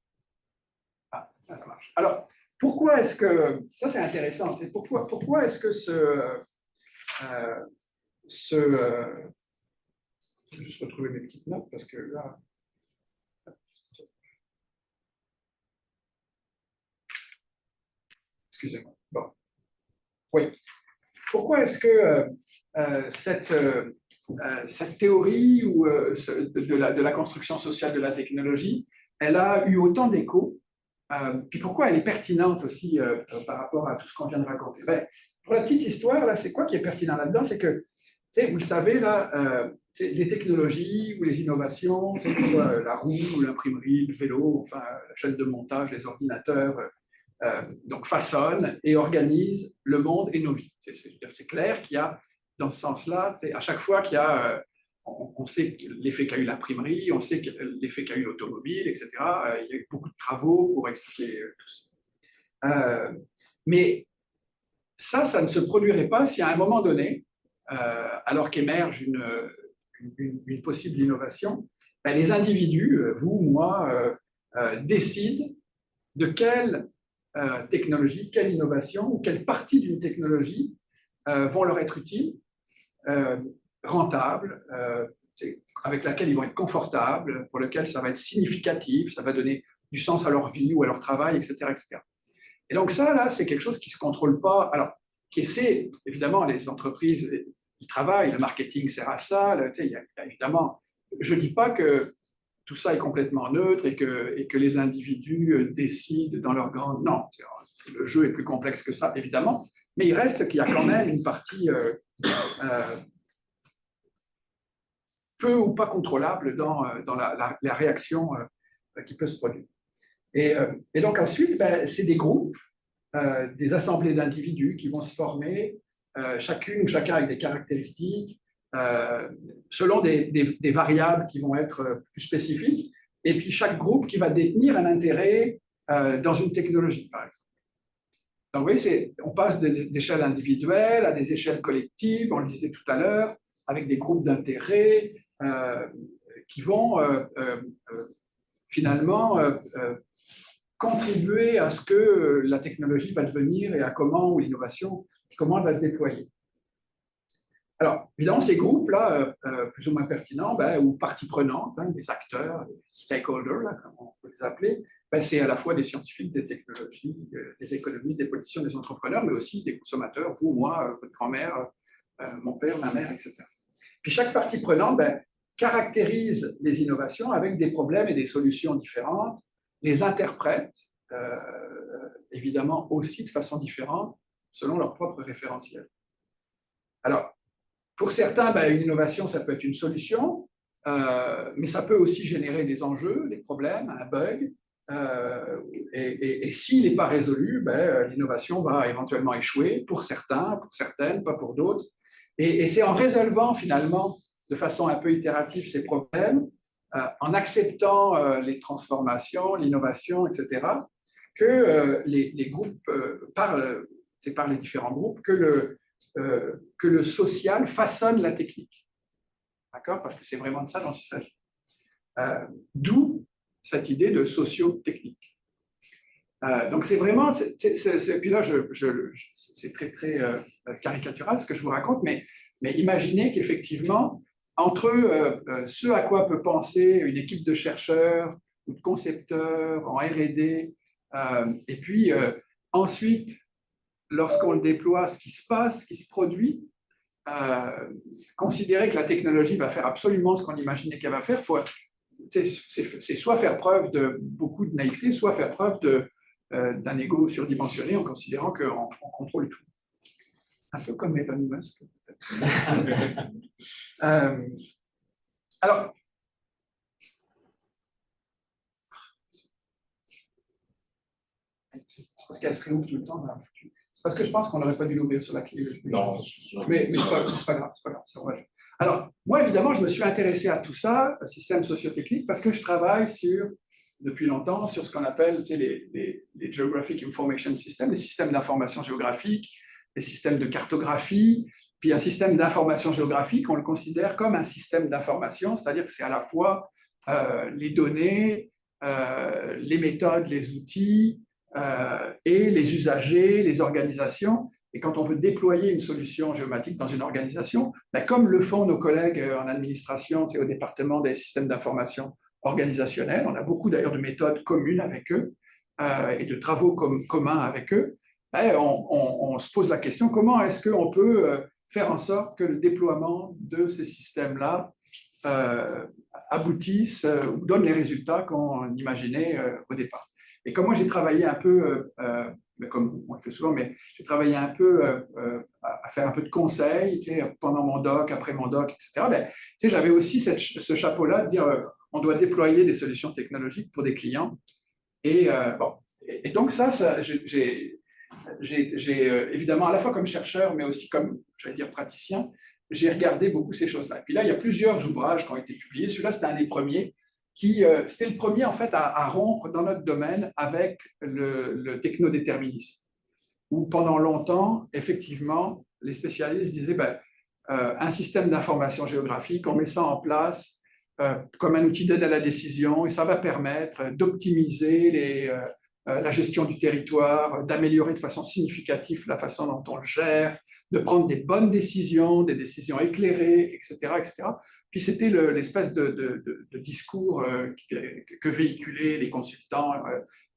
Ah, là, ça marche. Alors, pourquoi est-ce que... Ça, c'est intéressant. C'est pourquoi est-ce que je vais juste retrouver mes petites notes parce que là... Excusez-moi. Bon. Oui. Pourquoi est-ce que cette théorie de la construction sociale de la technologie, elle a eu autant d'écho, puis pourquoi elle est pertinente aussi par rapport à tout ce qu'on vient de raconter? Pour la petite histoire, là, c'est quoi qui est pertinent là-dedans? C'est que, vous le savez, là, les technologies ou les innovations, que ce soit la roue ou l'imprimerie, le vélo, enfin, la chaîne de montage, les ordinateurs, donc façonnent et organisent le monde et nos vies. C'est clair qu'il y a, dans ce sens-là, à chaque fois qu'il y a, on sait l'effet qu'a eu l'imprimerie, on sait l'effet qu'a eu l'automobile, etc. Il y a eu beaucoup de travaux pour expliquer tout ça. Mais ça ne se produirait pas si à un moment donné, alors qu'émerge une possible innovation, les individus, vous, moi, décident de quelle technologie, quelle innovation ou quelle partie d'une technologie vont leur être utiles, rentables, avec laquelle ils vont être confortables, pour lequel ça va être significatif, ça va donner du sens à leur vie ou à leur travail, etc. etc. Et donc ça, là, c'est quelque chose qui ne se contrôle pas. Alors, qui essaie, évidemment, les entreprises, ils travaillent, le marketing sert à ça, il y a, évidemment, je ne dis pas que tout ça est complètement neutre et que les individus décident dans leur grande... Non, le jeu est plus complexe que ça, évidemment, mais il reste qu'il y a quand même une partie peu ou pas contrôlable dans la réaction qui peut se produire. Et donc ensuite, c'est des groupes, des assemblées d'individus qui vont se former, chacune ou chacun avec des caractéristiques, selon des variables qui vont être plus spécifiques, et puis chaque groupe qui va détenir un intérêt dans une technologie, par exemple. Donc, vous voyez, on passe d'échelles individuelles à des échelles collectives, on le disait tout à l'heure, avec des groupes d'intérêt qui vont finalement contribuer à ce que la technologie va devenir et à comment, ou l'innovation, comment elle va se déployer. Alors, évidemment, ces groupes-là, plus ou moins pertinents, ou parties prenantes, des acteurs, des stakeholders, là, comme on peut les appeler, c'est à la fois des scientifiques, des technologies, des économistes, des politiciens, des entrepreneurs, mais aussi des consommateurs, vous, moi, votre grand-mère, mon père, ma mère, etc. Puis chaque partie prenante caractérise les innovations avec des problèmes et des solutions différentes, les interprète, évidemment aussi de façon différente, selon leur propre référentiel. Alors, pour certains, une innovation, ça peut être une solution, mais ça peut aussi générer des enjeux, des problèmes, un bug, et s'il n'est pas résolu, l'innovation va éventuellement échouer pour certains, pour certaines, pas pour d'autres. Et c'est en résolvant finalement de façon un peu itérative ces problèmes, en acceptant les transformations, l'innovation, etc., que les groupes, c'est par les différents groupes, que le social façonne la technique. D'accord ? Parce que c'est vraiment de ça dont il s'agit. D'où cette idée de socio-technique. Donc c'est vraiment, puis là c'est très très caricatural ce que je vous raconte, mais imaginez qu'effectivement, entre ce à quoi peut penser une équipe de chercheurs ou de concepteurs en R&D, et puis ensuite, lorsqu'on le déploie, ce qui se passe, ce qui se produit, considérer que la technologie va faire absolument ce qu'on imaginait qu'elle va faire, c'est soit faire preuve de beaucoup de naïveté, soit faire preuve d'un ego surdimensionné en considérant qu'on contrôle tout. Un peu comme Elon Musk. Alors, c'est parce qu'elle se réouvre tout le temps. C'est parce que je pense qu'on n'aurait pas dû l'ouvrir sur la clé. Non, mais c'est pas grave, ça va. Alors, moi, évidemment, je me suis intéressé à tout ça, au système socio-technique, parce que je travaille depuis longtemps sur ce qu'on appelle les Geographic Information Systems, les systèmes d'information géographique, les systèmes de cartographie, puis un système d'information géographique, on le considère comme un système d'information, c'est-à-dire que c'est à la fois les données, les méthodes, les outils, et les usagers, les organisations. Et quand on veut déployer une solution géomatique dans une organisation, comme le font nos collègues en administration, au département des systèmes d'information organisationnels, on a beaucoup d'ailleurs de méthodes communes avec eux et de travaux communs avec eux, on se pose la question, comment est-ce qu'on peut faire en sorte que le déploiement de ces systèmes-là aboutisse ou donne les résultats qu'on imaginait au départ. Et comme moi j'ai travaillé un peu, comme on le fait souvent, mais j'ai travaillé un peu à faire un peu de conseil, pendant mon doc, après mon doc, etc. J'avais aussi ce chapeau-là de dire on doit déployer des solutions technologiques pour des clients. Et donc ça j'ai évidemment à la fois comme chercheur, mais aussi comme, j'allais dire, praticien, j'ai regardé beaucoup ces choses-là. Et puis là, il y a plusieurs ouvrages qui ont été publiés. Celui-là, c'était un des premiers. C'était le premier en fait à rompre dans notre domaine avec le technodéterminisme, où pendant longtemps, effectivement, les spécialistes disaient un système d'information géographique, on met ça en place comme un outil d'aide à la décision et ça va permettre d'optimiser la gestion du territoire, d'améliorer de façon significative la façon dont on le gère, de prendre des bonnes décisions, des décisions éclairées, etc. etc. Puis c'était l'espèce de discours que véhiculaient les consultants,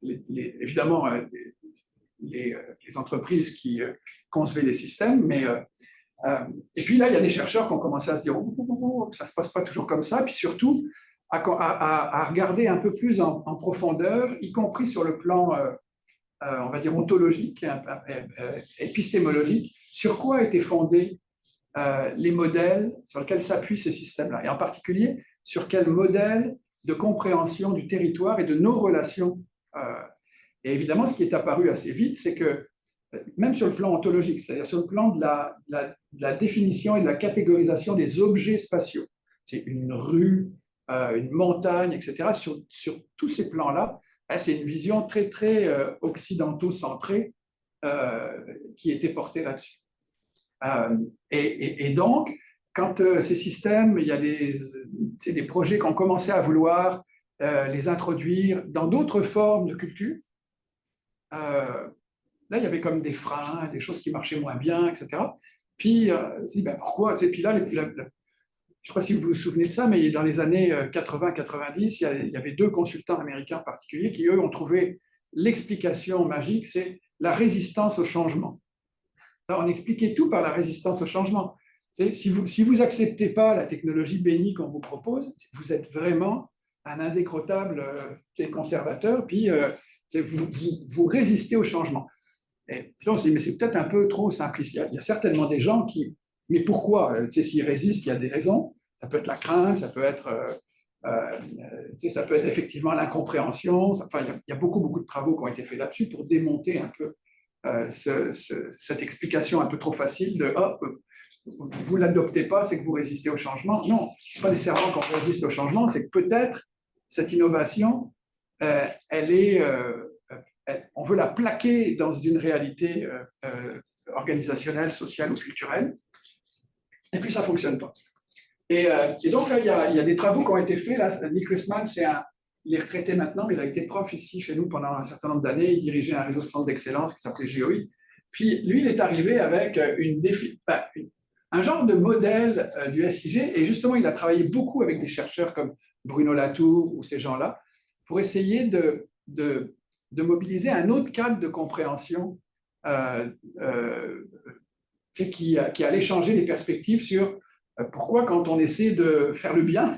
évidemment les entreprises qui concevaient les systèmes, mais et puis là, il y a des chercheurs qui ont commencé à se dire ça ne se passe pas toujours comme ça, puis surtout à regarder un peu plus en profondeur, y compris sur le plan, on va dire, ontologique, épistémologique, sur quoi étaient fondés les modèles sur lesquels s'appuient ces systèmes-là, et en particulier sur quel modèle de compréhension du territoire et de nos relations. Et évidemment, ce qui est apparu assez vite, c'est que même sur le plan ontologique, c'est-à-dire sur le plan de la définition et de la catégorisation des objets spatiaux, c'est une rue, une montagne, etc. Sur tous ces plans-là, c'est une vision très, très occidentaux-centrée qui était portée là-dessus. Et donc, quand ces systèmes, il y a des projets qui ont commencé à vouloir les introduire dans d'autres formes de culture, là, il y avait comme des freins, des choses qui marchaient moins bien, etc. Puis, on s'est dit, ben, pourquoi? Puis là, je ne sais pas si vous vous souvenez de ça, mais dans les années 80-90, il y avait deux consultants américains en particulier qui, eux, ont trouvé l'explication magique, c'est la résistance au changement. On expliquait tout par la résistance au changement. Si vous n'acceptez pas la technologie bénie qu'on vous propose, vous êtes vraiment un indécrottable conservateur, puis vous résistez au changement. Et puis on se dit, mais c'est peut-être un peu trop simpliste. Il y a certainement des gens qui... Mais pourquoi? S'ils résistent, il y a des raisons. Ça peut être la crainte, ça peut être effectivement l'incompréhension. Enfin, il y a beaucoup, beaucoup de travaux qui ont été faits là-dessus pour démonter un peu cette explication un peu trop facile de vous ne l'adoptez pas, c'est que vous résistez au changement. Non, ce n'est pas nécessairement qu'on résiste au changement, c'est que peut-être cette innovation, on veut la plaquer dans une réalité organisationnelle, sociale ou culturelle, et puis ça ne fonctionne pas. Et donc là, il y a des travaux qui ont été faits. Là, Nick Rissman, il est retraité maintenant, mais il a été prof ici chez nous pendant un certain nombre d'années. Il dirigeait un réseau de centres d'excellence qui s'appelait GEOI. Puis lui, il est arrivé avec un genre de modèle du SIG, et justement, il a travaillé beaucoup avec des chercheurs comme Bruno Latour ou ces gens-là, pour essayer de mobiliser un autre cadre de compréhension qui allait changer les perspectives sur pourquoi, quand on essaie de faire le bien,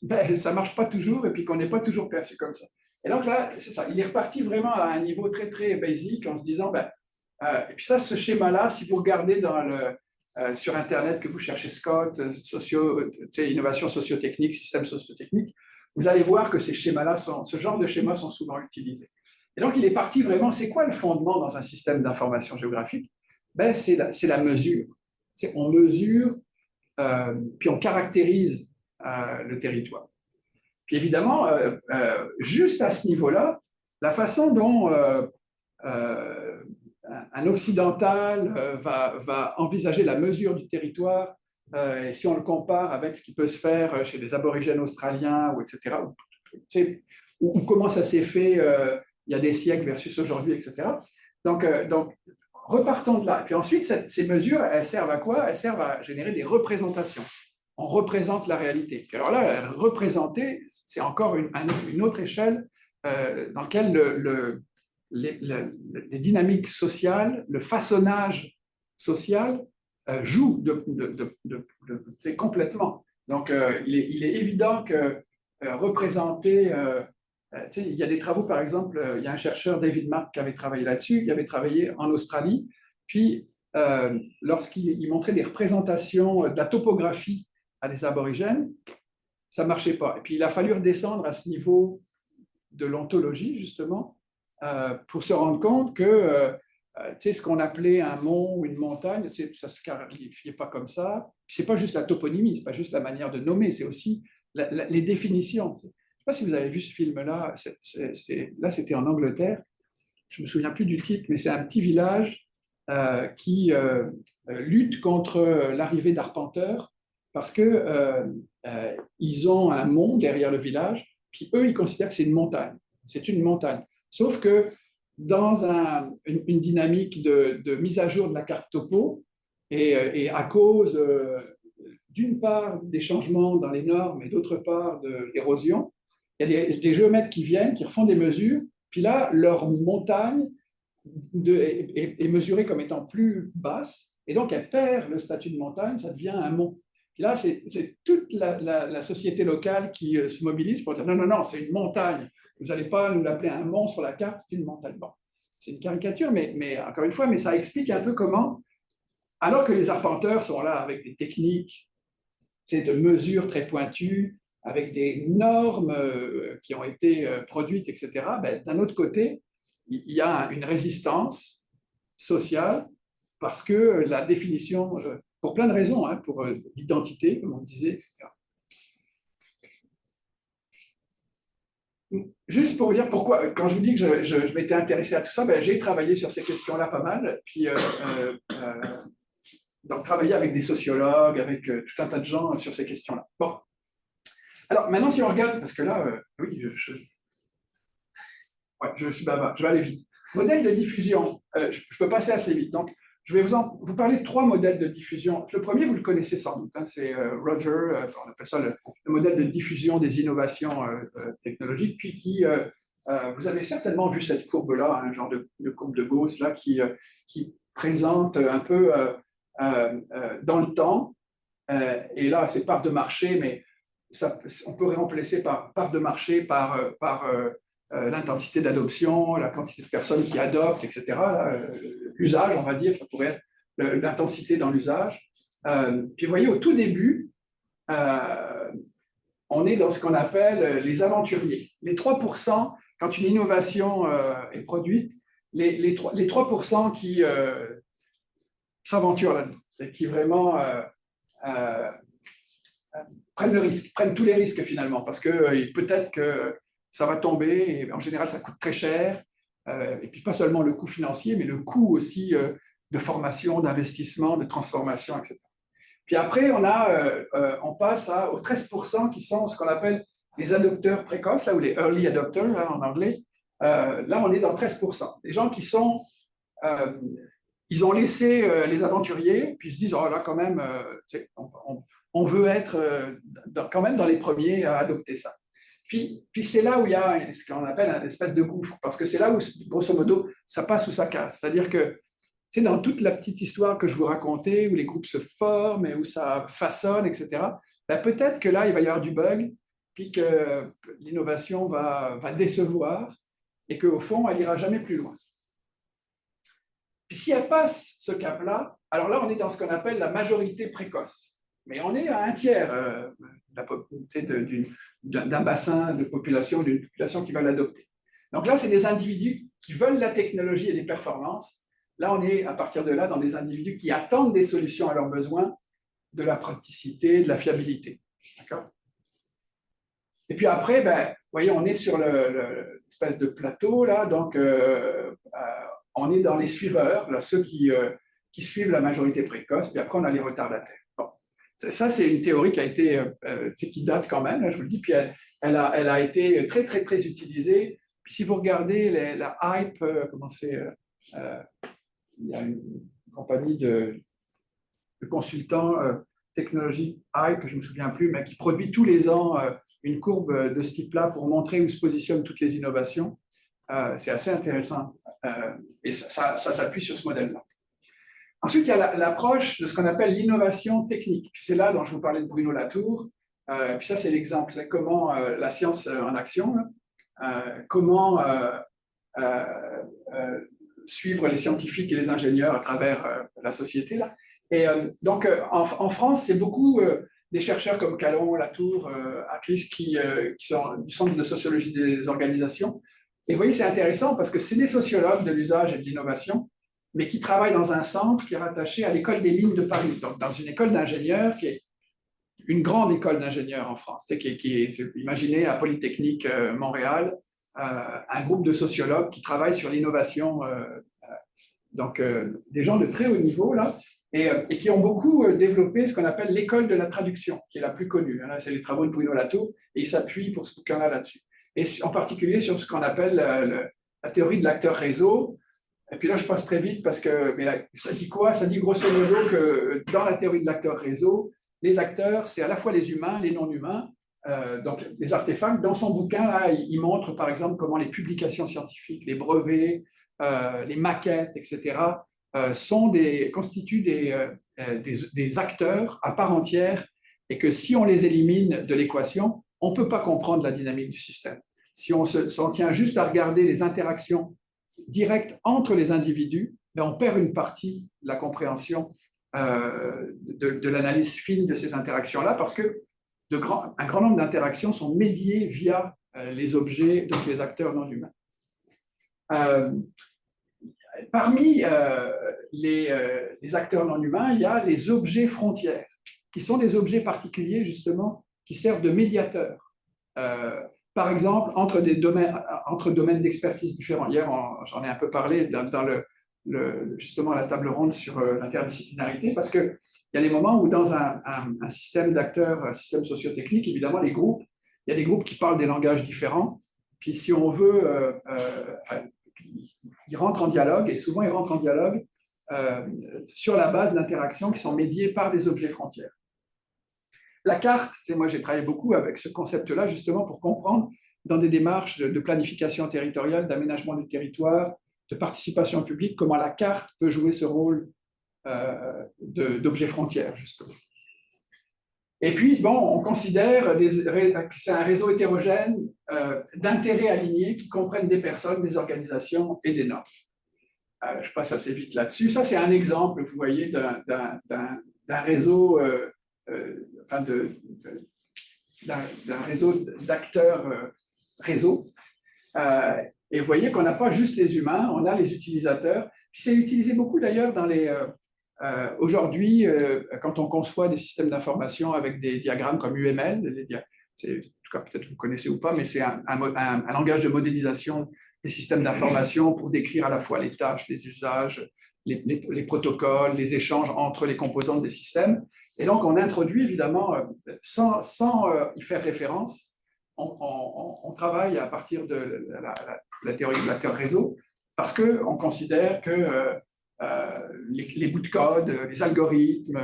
ça ne marche pas toujours et puis qu'on n'est pas toujours perçu comme ça. Et donc là, c'est ça, il est reparti vraiment à un niveau très, très basique en se disant, et puis ça, ce schéma-là, si vous regardez sur Internet, que vous cherchez Scott, innovation socio-technique, système socio-technique, vous allez voir que ces schémas-là, ce genre de schémas sont souvent utilisés. Et donc, il est parti vraiment, c'est quoi le fondement dans un système d'information géographique? C'est la mesure. On mesure, puis on caractérise le territoire. Puis évidemment, juste à ce niveau-là, la façon dont un occidental va envisager la mesure du territoire, et si on le compare avec ce qui peut se faire chez les aborigènes australiens, ou etc., ou comment ça s'est fait il y a des siècles versus aujourd'hui, etc. Donc, repartons de là. Et puis ensuite, ces mesures, elles servent à quoi? Elles servent à générer des représentations. On représente la réalité. Puis alors là, représenter, c'est encore une autre échelle dans laquelle les dynamiques sociales, le façonnage social joue complètement. Donc, il est évident que représenter... il y a des travaux, par exemple, il y a un chercheur, David Mark, qui avait travaillé là-dessus, il avait travaillé en Australie, puis lorsqu'il montrait des représentations de la topographie à des aborigènes, ça ne marchait pas. Et puis il a fallu redescendre à ce niveau de l'ontologie, justement, pour se rendre compte que ce qu'on appelait un mont ou une montagne, ça ne se qualifiait pas comme ça. Ce n'est pas juste la toponymie, ce n'est pas juste la manière de nommer, c'est aussi les définitions. Je ne sais pas si vous avez vu ce film-là, là c'était en Angleterre, je ne me souviens plus du titre, mais c'est un petit village qui lutte contre l'arrivée d'arpenteurs parce qu'ils ont un mont derrière le village, puis eux, ils considèrent que c'est une montagne. c'est une montagne. Sauf que dans une dynamique de mise à jour de la carte topo, et à cause d'une part des changements dans les normes et d'autre part de l'érosion, il y a des géomètres qui viennent, qui refont des mesures, puis là, leur montagne est mesurée comme étant plus basse, et donc elle perd le statut de montagne, ça devient un mont. Puis là, c'est toute la société locale qui se mobilise pour dire non, non, non, c'est une montagne. Vous n'allez pas nous l'appeler un mont sur la carte, c'est une montagne. Bon, c'est une caricature, mais encore une fois, mais ça explique un peu comment, alors que les arpenteurs sont là avec des techniques de mesures très pointues, avec des normes qui ont été produites, etc., ben, d'un autre côté, il y a une résistance sociale parce que la définition, pour plein de raisons, hein, pour l'identité, comme on le disait, etc. Juste pour vous dire pourquoi, quand je vous dis que je m'étais intéressé à tout ça, ben, j'ai travaillé sur ces questions-là pas mal, puis donc travailler avec des sociologues, avec tout un tas de gens sur ces questions-là. Bon. Alors maintenant, si on regarde, parce que là, oui, je suis bavard, je vais aller vite. Modèle de diffusion, je peux passer assez vite. Donc, je vais vous parler de 3 modèles de diffusion. Le premier, vous le connaissez sans doute, hein, c'est Roger, on appelle ça le modèle de diffusion des innovations technologiques, puis qui, vous avez certainement vu cette courbe-là, un genre de courbe de Gauss, là, qui présente un peu dans le temps, et là, c'est part de marché, mais ça, on peut remplacer par part de marché par l'intensité d'adoption, la quantité de personnes qui adoptent, etc. L'usage, on va dire, ça pourrait être l'intensité dans l'usage. Puis vous voyez, au tout début, on est dans ce qu'on appelle les aventuriers. Les 3%, quand une innovation est produite, les 3% qui s'aventurent là-dedans, qui vraiment prennent le risque, prennent tous les risques finalement, parce que peut-être que ça va tomber, et en général, ça coûte très cher. Et puis, pas seulement le coût financier, mais le coût aussi de formation, d'investissement, de transformation, etc. Puis après, on passe aux 13% qui sont ce qu'on appelle les adopteurs précoces, là, ou les early adopters hein, en anglais. Là, on est dans 13%. Des gens qui sont... ils ont laissé les aventuriers, puis ils se disent, oh là, quand même, on veut être quand même dans les premiers à adopter ça. Puis c'est là où il y a ce qu'on appelle une espèce de gouffre, parce que c'est là où, grosso modo, ça passe ou ça casse. C'est-à-dire que, dans toute la petite histoire que je vous racontais, où les groupes se forment et où ça façonne, etc., ben peut-être que là, il va y avoir du bug, puis que l'innovation va décevoir, et qu'au fond, elle n'ira jamais plus loin. Puis si elle passe ce cap-là, alors là, on est dans ce qu'on appelle la majorité précoce. Mais on est à un tiers d'un bassin de population, d'une population qui va l'adopter. Donc là, c'est des individus qui veulent la technologie et les performances. Là, on est, à partir de là, dans des individus qui attendent des solutions à leurs besoins, de la praticité, de la fiabilité. D'accord ? Et puis après, ben, vous voyez, on est sur l'espèce de plateau, là, donc on est dans les suiveurs, là, ceux qui suivent la majorité précoce, puis après, on a les retardataires. Bon. Ça, c'est une théorie qui a été, qui date quand même, là, je vous le dis, puis elle a été très, très, très utilisée. Puis si vous regardez la hype, comment c'est, il y a une compagnie de consultants technologiques, hype, je ne me souviens plus, mais qui produit tous les ans une courbe de ce type-là pour montrer où se positionnent toutes les innovations. C'est assez intéressant et ça s'appuie sur ce modèle-là. Ensuite, il y a l'approche de ce qu'on appelle l'innovation technique. Puis c'est là dont je vous parlais de Bruno Latour. Puis ça, c'est l'exemple. C'est comment la science en action, comment suivre les scientifiques et les ingénieurs à travers la société. Là. Et donc, en France, c'est beaucoup des chercheurs comme Calon, Latour, Akrish, qui sont du Centre de sociologie des organisations. Et vous voyez, c'est intéressant parce que c'est des sociologues de l'usage et de l'innovation, mais qui travaillent dans un centre qui est rattaché à l'École des mines de Paris, donc dans une école d'ingénieurs qui est une grande école d'ingénieurs en France, qui est imaginez à Polytechnique Montréal, un groupe de sociologues qui travaillent sur l'innovation, donc des gens de très haut niveau, là, et qui ont beaucoup développé ce qu'on appelle l'école de la traduction, qui est la plus connue. Là, c'est les travaux de Bruno Latour, et il s'appuie pour ce bouquin-là là-dessus. et en particulier sur ce qu'on appelle la théorie de l'acteur réseau. Et puis là, je passe très vite parce que ça dit quoi? Ça dit grosso modo que dans la théorie de l'acteur réseau, les acteurs, c'est à la fois les humains, les non-humains, donc les artefacts. Dans son bouquin, là, il montre par exemple comment les publications scientifiques, les brevets, les maquettes, etc., constituent des acteurs à part entière, et que si on les élimine de l'équation, on ne peut pas comprendre la dynamique du système. Si on s'en tient juste à regarder les interactions directes entre les individus, ben on perd une partie de la compréhension de l'analyse fine de ces interactions-là, parce que un grand nombre d'interactions sont médiées via les objets, donc les acteurs non humains. Parmi les acteurs non humains, il y a les objets frontières, qui sont des objets particuliers, justement, qui servent de médiateurs. Par exemple, entre domaines d'expertise différents. Hier, j'en ai un peu parlé dans justement la table ronde sur l'interdisciplinarité, parce qu'il y a des moments où dans un système d'acteurs, un système socio-technique, évidemment, il y a des groupes qui parlent des langages différents, puis si on veut, ils rentrent en dialogue, et souvent ils rentrent en dialogue sur la base d'interactions qui sont médiées par des objets frontières. La carte, moi j'ai travaillé beaucoup avec ce concept-là, justement pour comprendre dans des démarches de planification territoriale, d'aménagement du territoire, de participation publique, comment la carte peut jouer ce rôle d'objet frontière, justement. Et puis, bon, on considère que c'est un réseau hétérogène d'intérêts alignés qui comprennent des personnes, des organisations et des normes. Je passe assez vite là-dessus. Ça, c'est un exemple, vous voyez, d'un réseau, d'un réseau d'acteurs réseau. Et vous voyez qu'on n'a pas juste les humains, on a les utilisateurs. Puis c'est utilisé beaucoup d'ailleurs dans les... Aujourd'hui, quand on conçoit des systèmes d'information avec des diagrammes comme UML, en tout cas peut-être vous connaissez ou pas, mais c'est un langage de modélisation des systèmes d'information pour décrire à la fois les tâches, les usages, les protocoles, les échanges entre les composantes des systèmes. Et donc on introduit évidemment, sans y faire référence, on travaille à partir de la théorie de l'acteur réseau, parce qu'on considère que les bouts de code, les algorithmes,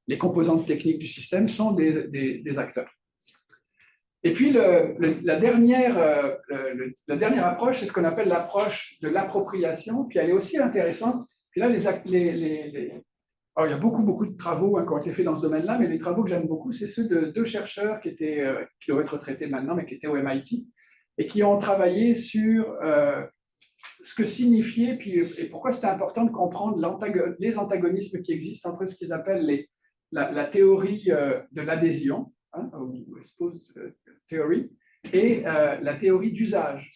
les composantes techniques du système sont des acteurs. Et puis la dernière approche, c'est ce qu'on appelle l'approche de l'appropriation, puis elle est aussi intéressante. Puis là, alors, il y a beaucoup de travaux qui ont été faits dans ce domaine-là, mais les travaux que j'aime beaucoup, c'est ceux de deux chercheurs qui doivent être retraités maintenant, mais qui étaient au MIT, et qui ont travaillé sur ce que signifiait, et pourquoi c'était important de comprendre les antagonismes qui existent entre ce qu'ils appellent la théorie de l'adhésion, ou expose theory, et la théorie d'usage.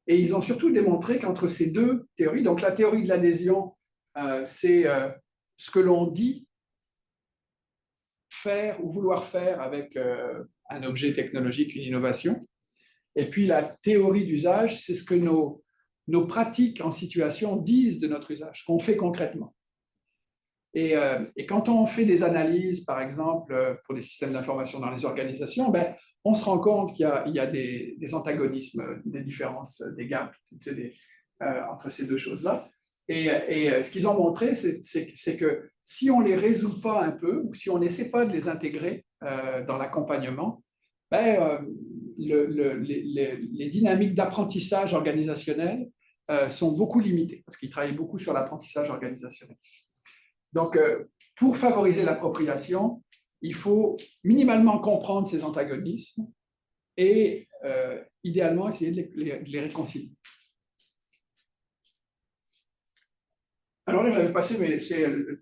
Et ils ont surtout démontré qu'entre ces deux théories, donc la théorie de l'adhésion, c'est ce que l'on dit faire ou vouloir faire avec un objet technologique, une innovation. Et puis la théorie d'usage, c'est ce que nos pratiques en situation disent de notre usage, qu'on fait concrètement. Et quand on fait des analyses, par exemple, pour des systèmes d'information dans les organisations, on se rend compte qu'il y a des antagonismes, des différences, des gaps entre ces deux choses-là. Et ce qu'ils ont montré, c'est que si on ne les résout pas un peu, ou si on n'essaie pas de les intégrer dans l'accompagnement, les dynamiques d'apprentissage organisationnel sont beaucoup limitées, parce qu'ils travaillent beaucoup sur l'apprentissage organisationnel. Donc, pour favoriser l'appropriation, il faut minimalement comprendre ces antagonismes et idéalement essayer de les réconcilier. Alors là, j'avais passé,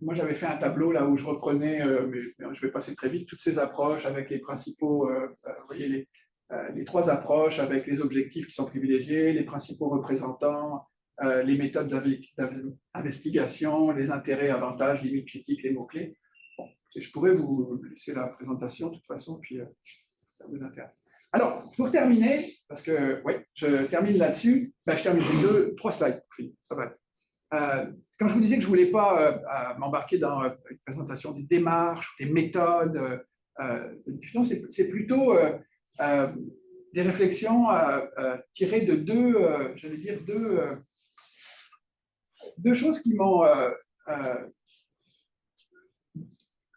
moi j'avais fait un tableau là où je reprenais, mais je vais passer très vite, toutes ces approches avec les principaux, vous voyez les trois approches avec les objectifs qui sont privilégiés, les principaux représentants, les méthodes d'investigation, les intérêts, avantages, limites critiques, les mots-clés. Bon, je pourrais vous laisser la présentation de toute façon, puis ça vous intéresse. Alors, pour terminer, parce que oui, je termine là-dessus, je termine 3 slides pour finir, ça va être. Quand je vous disais que je ne voulais pas m'embarquer dans une présentation des démarches, des méthodes, c'est plutôt des réflexions tirées de j'allais dire, deux choses qui m'ont,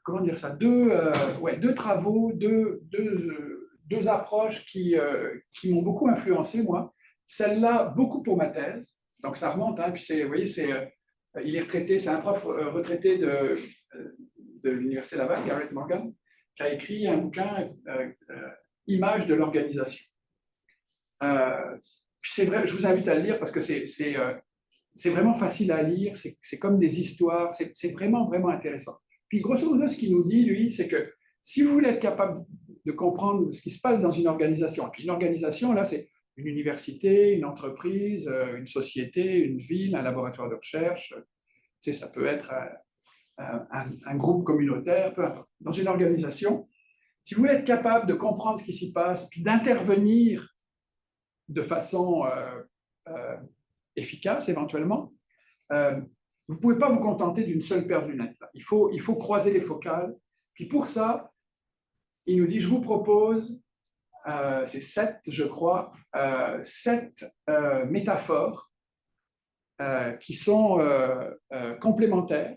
comment dire ça, deux travaux, deux approches qui m'ont beaucoup influencé, moi. Celle-là, beaucoup pour ma thèse, donc ça remonte, hein, puis vous voyez, il est retraité, c'est un prof retraité de l'Université Laval, Garrett Morgan, qui a écrit un bouquin, Images de l'organisation. Puis c'est vrai, je vous invite à le lire parce que c'est vraiment facile à lire, c'est comme des histoires, c'est vraiment, vraiment intéressant. Puis grosso modo, ce qu'il nous dit, lui, c'est que si vous voulez être capable de comprendre ce qui se passe dans une organisation, et puis une organisation, là, c'est une université, une entreprise, une société, une ville, un laboratoire de recherche, tu sais, ça peut être un groupe communautaire, peu importe. Dans une organisation, si vous voulez être capable de comprendre ce qui s'y passe, puis d'intervenir de façon efficace, éventuellement, vous ne pouvez pas vous contenter d'une seule paire de lunettes. Il faut croiser les focales. Puis pour ça, il nous dit, je vous propose, c'est 7, je crois, 7 métaphores qui sont complémentaires,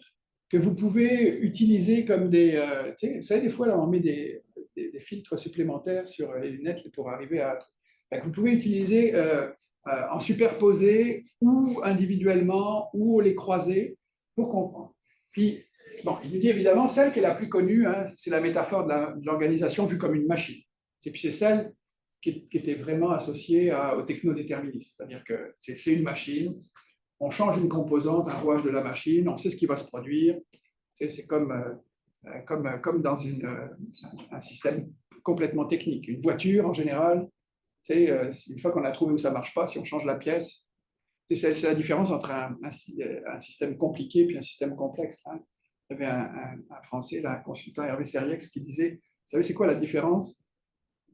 que vous pouvez utiliser comme des... vous savez, des fois, là, on met des filtres supplémentaires sur les lunettes pour arriver à... vous pouvez utiliser en superposer ou individuellement ou les croiser pour comprendre. Puis, bon, il nous dit évidemment, celle qui est la plus connue, hein, c'est la métaphore de l'organisation vue comme une machine. Et puis c'est celle qui était vraiment associée au technodéterminisme, c'est-à-dire que c'est une machine, on change une composante, un rouage de la machine, on sait ce qui va se produire. C'est comme dans un système complètement technique. Une voiture, en général, une fois qu'on a trouvé où ça ne marche pas, si on change la pièce, c'est la différence entre un système compliqué et un système complexe. Hein. Il y avait un Français, là, un consultant, Hervé Serriex, qui disait, vous savez, c'est quoi la différence?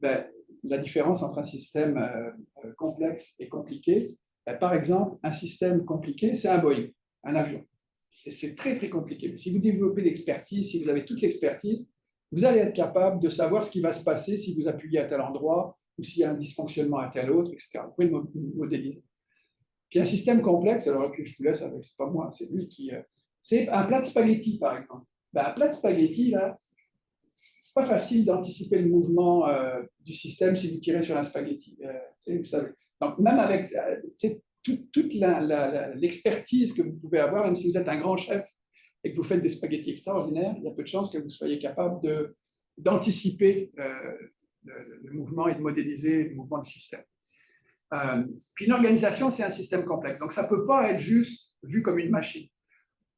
La différence entre un système complexe et compliqué, par exemple, un système compliqué, c'est un Boeing, un avion. C'est très, très compliqué. Mais si vous développez l'expertise, si vous avez toute l'expertise, vous allez être capable de savoir ce qui va se passer si vous appuyez à tel endroit ou s'il y a un dysfonctionnement à tel autre, etc. Vous pouvez le modéliser. Puis un système complexe, alors que je vous laisse avec, c'est pas moi, c'est lui qui... c'est un plat de spaghettis, par exemple. Un plat de spaghettis, là, c'est pas facile d'anticiper le mouvement du système si vous tirez sur un spaghetti. Vous savez. Donc, même avec toute l'expertise que vous pouvez avoir, même si vous êtes un grand chef et que vous faites des spaghettis extraordinaires, il y a peu de chances que vous soyez capable d'anticiper le mouvement et de modéliser le mouvement du système. Puis une organisation, c'est un système complexe. Donc, ça ne peut pas être juste vu comme une machine.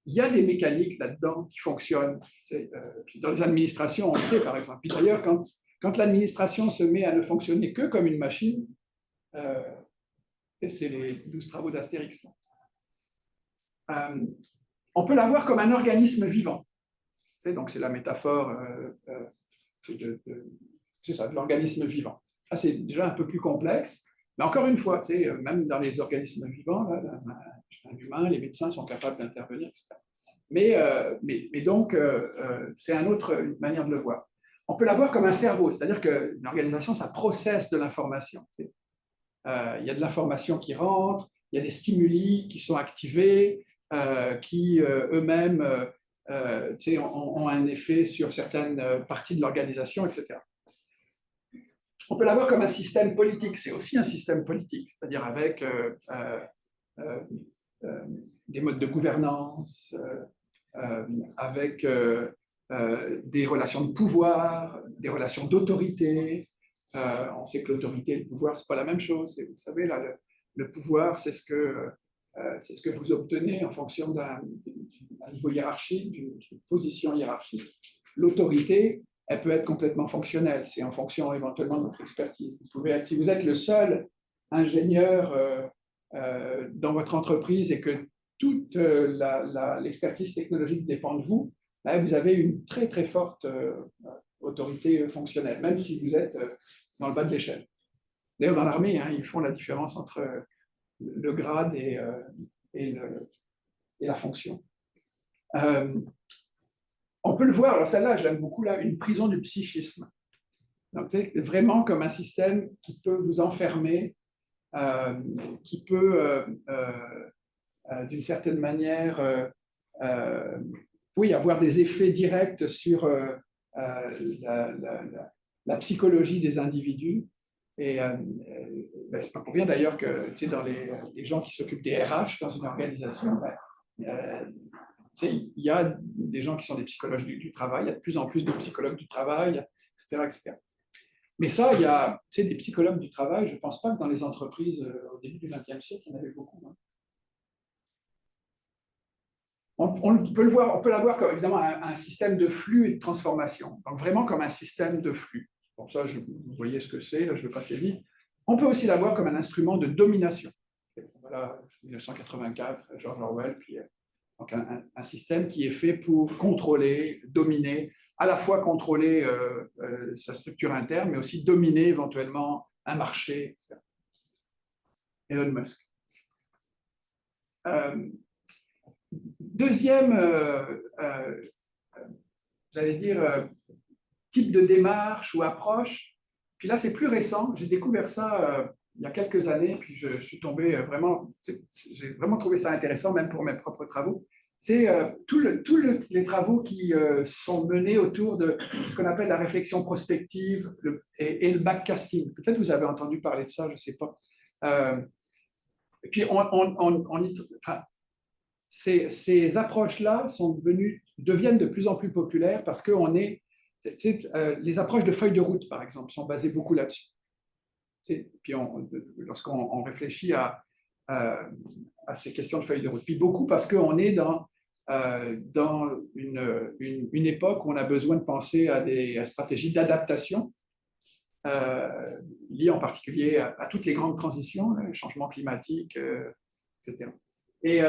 Il y a des mécaniques là-dedans qui fonctionnent. Dans les administrations, on le sait, par exemple. Puis d'ailleurs, quand l'administration se met à ne fonctionner que comme une machine, c'est les 12 travaux d'Astérix. On peut la voir comme un organisme vivant. Donc, c'est la métaphore de l'organisme vivant. Là, c'est déjà un peu plus complexe. Mais encore une fois, même dans les organismes vivants, un humain, les médecins sont capables d'intervenir, etc. Mais donc, c'est une manière de le voir. On peut la voir comme un cerveau, c'est-à-dire qu'une organisation, ça processe de l'information. Il y a de l'information qui rentre, il y a des stimuli qui sont activés, qui eux-mêmes ont un effet sur certaines parties de l'organisation, etc. On peut l'avoir comme un système politique, c'est aussi un système politique, c'est-à-dire avec des modes de gouvernance, avec des relations de pouvoir, des relations d'autorité. On sait que l'autorité et le pouvoir, ce n'est pas la même chose. Vous savez, là, le pouvoir, c'est ce que vous obtenez en fonction d'un niveau hiérarchique, d'une position hiérarchique. L'autorité, elle peut être complètement fonctionnelle. C'est en fonction éventuellement de votre expertise. Si vous êtes le seul ingénieur dans votre entreprise et que toute l'expertise technologique dépend de vous, là, vous avez une très, très forte autorité fonctionnelle, même si vous êtes dans le bas de l'échelle. D'ailleurs, dans l'armée, ils font la différence entre le grade et la fonction. On peut le voir, alors celle-là, je l'aime beaucoup, là, une prison du psychisme. Donc, vraiment comme un système qui peut vous enfermer, qui peut, d'une certaine manière, oui, avoir des effets directs sur la psychologie des individus. Et c'est pas pour rien d'ailleurs que dans les gens qui s'occupent des RH dans une organisation, il y a des gens qui sont des psychologues du travail, il y a de plus en plus de psychologues du travail, etc. etc. Mais ça, il y a des psychologues du travail, je ne pense pas que dans les entreprises au début du XXe siècle, il y en avait beaucoup. Hein. On peut l'avoir comme évidemment un système de flux et de transformation, donc vraiment comme un système de flux. Pour ça, vous voyez ce que c'est, là je vais passer vite. On peut aussi l'avoir comme un instrument de domination. Voilà, 1984, George Orwell, puis donc un système qui est fait pour contrôler, dominer, à la fois contrôler sa structure interne, mais aussi dominer éventuellement un marché, etc. Elon Musk. Deuxième, j'allais dire, type de démarche ou approche, puis là c'est plus récent, j'ai découvert ça il y a quelques années, puis je suis tombé vraiment, j'ai vraiment trouvé ça intéressant, même pour mes propres travaux, c'est tous les travaux qui sont menés autour de ce qu'on appelle la réflexion prospective et le backcasting. Peut-être vous avez entendu parler de ça, je ne sais pas. Et puis ces approches-là deviennent de plus en plus populaires parce qu'on est, les approches de feuilles de route, par exemple, sont basées beaucoup là-dessus. Puis lorsqu'on réfléchit à ces questions de feuilles de route, puis beaucoup parce qu'on est dans une époque où on a besoin de penser à des stratégies d'adaptation liées en particulier à toutes les grandes transitions, le changement climatique, etc. Et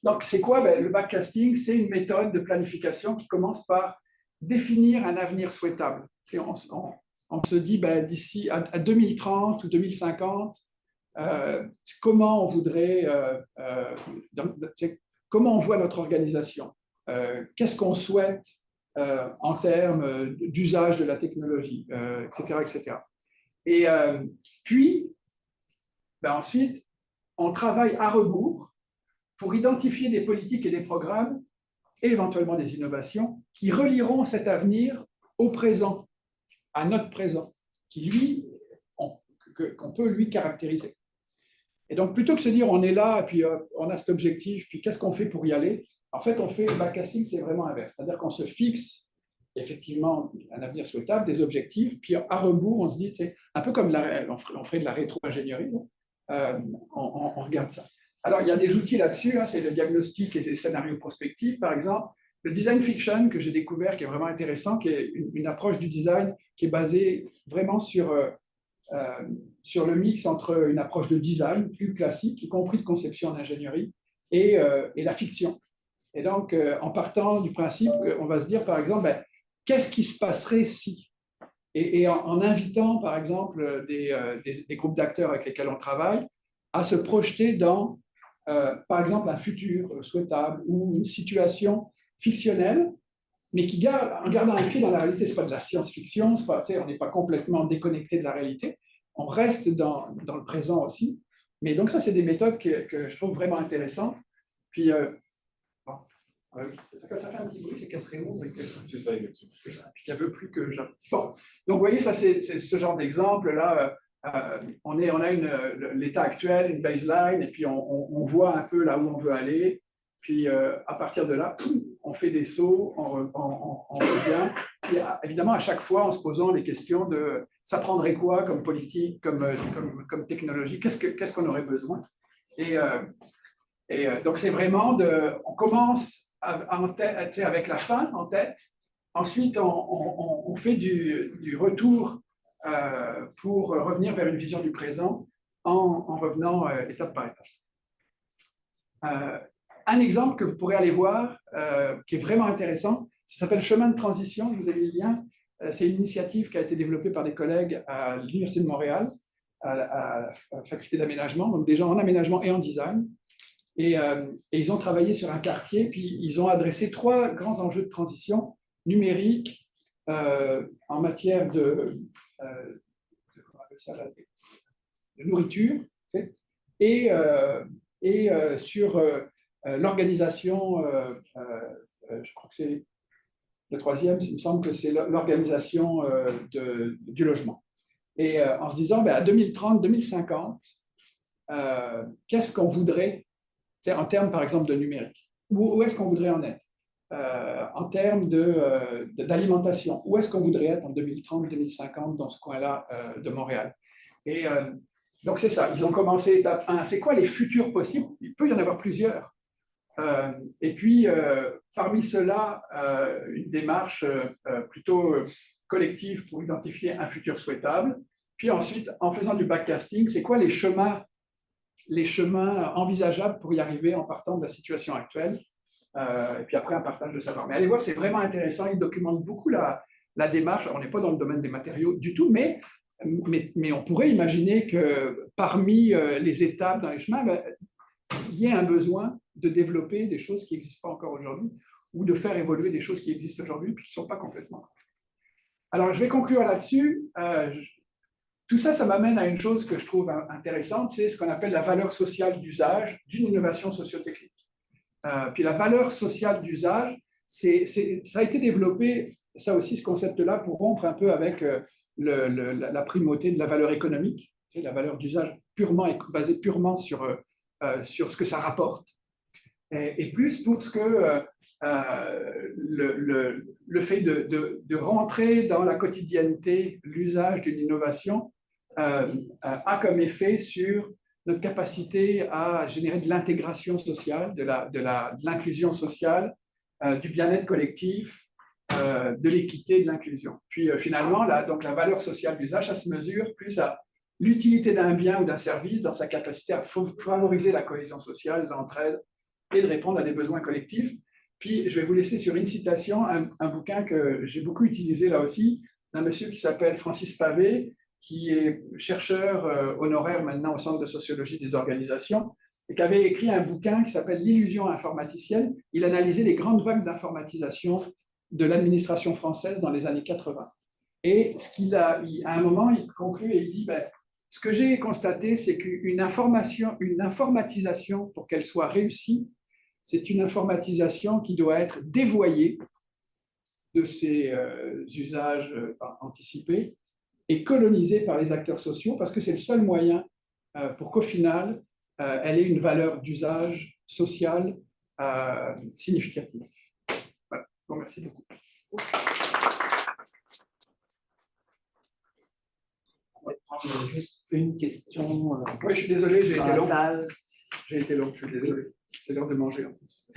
donc, c'est quoi? Le backcasting, c'est une méthode de planification qui commence par définir un avenir souhaitable. On se dit, d'ici à 2030 ou 2050, comment on voudrait, comment on voit notre organisation, qu'est-ce qu'on souhaite en termes d'usage de la technologie, etc., etc. Et puis, ensuite, on travaille à rebours pour identifier des politiques et des programmes et éventuellement des innovations qui relieront cet avenir au présent, à notre présent, qui lui, qu'on peut lui caractériser. Et donc, plutôt que de se dire on est là, et puis on a cet objectif, puis qu'est-ce qu'on fait pour y aller? En fait, on fait le backcasting, c'est vraiment inverse. C'est-à-dire qu'on se fixe effectivement un avenir souhaitable, des objectifs, puis à rebours, on se dit, c'est un peu comme on ferait de la rétro-ingénierie, on regarde ça. Alors, il y a des outils là-dessus, c'est le diagnostic et les scénarios prospectifs, par exemple. Le design fiction que j'ai découvert, qui est vraiment intéressant, qui est une approche du design qui est basée vraiment sur le mix entre une approche de design plus classique, y compris de conception en ingénierie, et la fiction. Et donc, en partant du principe, on va se dire, par exemple, qu'est-ce qui se passerait si? Et en invitant, par exemple, des groupes d'acteurs avec lesquels on travaille, à se projeter dans, par exemple, un futur souhaitable ou une situation fictionnelle, mais en gardant un pied dans la réalité. Ce n'est pas de la science-fiction, on n'est pas complètement déconnecté de la réalité, on reste dans le présent aussi. Mais donc ça, c'est des méthodes que je trouve vraiment intéressantes. Puis, ça fait un petit bruit, c'est Casseremo. C'est ça, exactement. Puis il n'y a plus que... Bon. Donc, vous voyez, ça, c'est ce genre d'exemple-là. On a l'état actuel, une baseline, et puis on voit un peu là où on veut aller. Puis, à partir de là, on fait des sauts, on revient. Puis, évidemment, à chaque fois, en se posant les questions de ça prendrait quoi comme politique, comme technologie, qu'est-ce qu'on aurait besoin. Et donc, c'est vraiment on commence avec la fin en tête. Ensuite, on fait du retour pour revenir vers une vision du présent en revenant étape par étape. Un exemple que vous pourrez aller voir, qui est vraiment intéressant, ça s'appelle Chemin de transition, je vous ai mis le lien. C'est une initiative qui a été développée par des collègues à l'Université de Montréal, à la faculté d'aménagement, donc des gens en aménagement et en design. Et ils ont travaillé sur un quartier, puis ils ont adressé 3 grands enjeux de transition: numérique, en matière comment on appelle ça, là, de nourriture, et sur l'organisation, je crois que c'est le troisième, il me semble que c'est l'organisation du logement. Et en se disant, à 2030, 2050, qu'est-ce qu'on voudrait, en termes par exemple de numérique, où est-ce qu'on voudrait en être? En termes d'alimentation, où est-ce qu'on voudrait être en 2030, 2050 dans ce coin-là de Montréal? Et donc c'est ça, ils ont commencé étape 1. C'est quoi les futurs possibles? Il peut y en avoir plusieurs. Et puis, parmi ceux-là, une démarche plutôt collective pour identifier un futur souhaitable. Puis ensuite, en faisant du backcasting, c'est quoi les chemins envisageables pour y arriver en partant de la situation actuelle. Et puis après, un partage de savoir. Mais allez voir, c'est vraiment intéressant. Il documente beaucoup la démarche. On n'est pas dans le domaine des matériaux du tout, mais on pourrait imaginer que parmi les étapes dans les chemins, il y ait un besoin de développer des choses qui n'existent pas encore aujourd'hui ou de faire évoluer des choses qui existent aujourd'hui puis qui ne sont pas complètement. Alors, je vais conclure là-dessus. Tout ça, ça m'amène à une chose que je trouve intéressante, c'est ce qu'on appelle la valeur sociale d'usage d'une innovation sociotechnique. Puis la valeur sociale d'usage, ça a été développé, ça aussi, ce concept-là, pour rompre un peu avec la primauté de la valeur économique, la valeur d'usage basée purement sur ce que ça rapporte, et plus pour ce que le fait de rentrer dans la quotidienneté, l'usage d'une innovation a comme effet sur notre capacité à générer de l'intégration sociale, de l'inclusion sociale, du bien-être collectif, de l'équité, de l'inclusion. Puis finalement, donc la valeur sociale d'usage, ça se mesure plus à l'utilité d'un bien ou d'un service dans sa capacité à favoriser la cohésion sociale, l'entraide et de répondre à des besoins collectifs. Puis je vais vous laisser sur une citation, un bouquin que j'ai beaucoup utilisé là aussi, d'un monsieur qui s'appelle Francis Pavé, qui est chercheur honoraire maintenant au Centre de sociologie des organisations, et qui avait écrit un bouquin qui s'appelle L'illusion informaticienne. Il analysait les grandes vagues d'informatisation de l'administration française dans les années 80. Et à un moment, il conclut et il dit, ce que j'ai constaté, c'est qu'une informatisation, pour qu'elle soit réussie, c'est une informatisation qui doit être dévoyée de ses usages anticipés et colonisée par les acteurs sociaux, parce que c'est le seul moyen pour qu'au final, elle ait une valeur d'usage social significative. Voilà. Bon, merci beaucoup. On va prendre juste une question. Oui, je suis désolé, j'ai été long. Salle. J'ai été long, je suis désolé. C'est l'heure de manger en plus.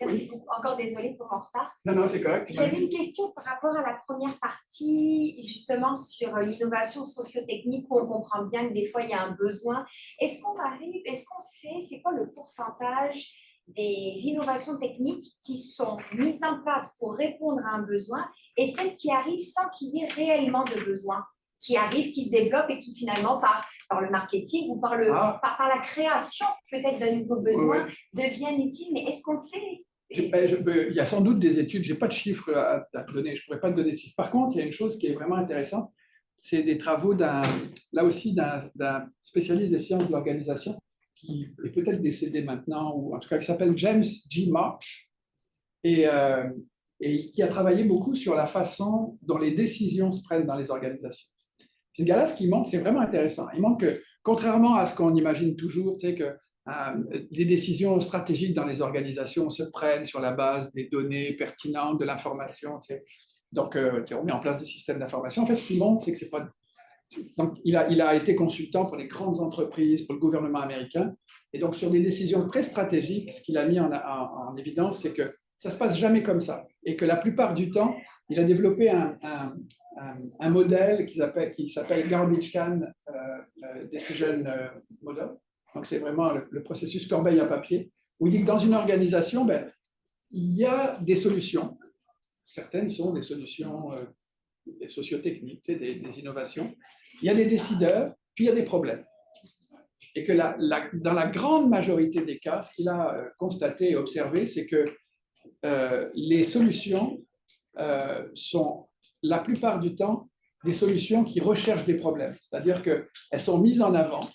Merci beaucoup. Encore désolée pour mon retard. Non, c'est correct. J'avais une question par rapport à la première partie, justement sur l'innovation sociotechnique, où on comprend bien que des fois il y a un besoin. Est-ce qu'on sait, c'est quoi le pourcentage des innovations techniques qui sont mises en place pour répondre à un besoin et celles qui arrivent sans qu'il y ait réellement de besoin, qui arrivent, qui se développent et qui finalement, par le marketing ou par la création peut-être d'un nouveau besoin, deviennent utiles. Mais est-ce qu'on sait? Il y a sans doute des études, je n'ai pas de chiffres à te donner, je ne pourrais pas te donner de chiffres. Par contre, il y a une chose qui est vraiment intéressante, c'est des travaux là aussi d'un spécialiste des sciences de l'organisation qui est peut-être décédé maintenant, ou en tout cas qui s'appelle James G. March, et qui a travaillé beaucoup sur la façon dont les décisions se prennent dans les organisations. Puis ce gars-là, ce qu'il montre, c'est vraiment intéressant. Il montre que, contrairement à ce qu'on imagine toujours, tu sais, que les décisions stratégiques dans les organisations se prennent sur la base des données pertinentes, de l'information. Tu sais. Donc, on met en place des systèmes d'information. En fait, ce qu'il montre, c'est que c'est pas... Donc, il a été consultant pour les grandes entreprises, pour le gouvernement américain. Et donc, sur des décisions très stratégiques, ce qu'il a mis en évidence, c'est que ça ne se passe jamais comme ça. Et que la plupart du temps, il a développé un modèle qui s'appelle Garbage Can Decision Model. Donc, c'est vraiment le processus corbeille à papier, où il dit que dans une organisation, il y a des solutions. Certaines sont des solutions sociotechniques, des innovations. Il y a des décideurs, puis il y a des problèmes. Et que dans la grande majorité des cas, ce qu'il a constaté et observé, c'est que les solutions sont la plupart du temps des solutions qui recherchent des problèmes. C'est-à-dire qu'elles sont mises en avant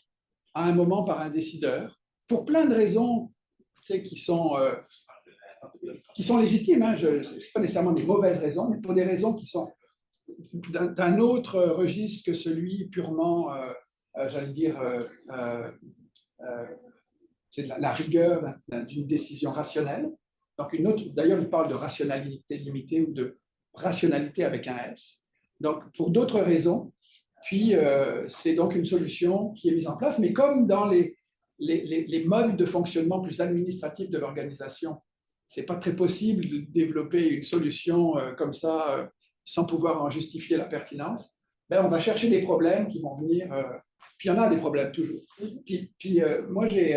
à un moment par un décideur pour plein de raisons qui sont légitimes. Hein. Ce ne sont pas nécessairement des mauvaises raisons, mais pour des raisons qui sont d'un autre registre que celui purement, j'allais dire, c'est la rigueur d'une décision rationnelle. Donc une autre, d'ailleurs, il parle de rationalité limitée ou de rationalité avec un S. Donc pour d'autres raisons, puis c'est donc une solution qui est mise en place, mais comme dans les modes de fonctionnement plus administratifs de l'organisation, ce n'est pas très possible de développer une solution comme ça sans pouvoir en justifier la pertinence, ben, on va chercher des problèmes qui vont venir, puis il y en a des problèmes toujours. Puis moi, j'ai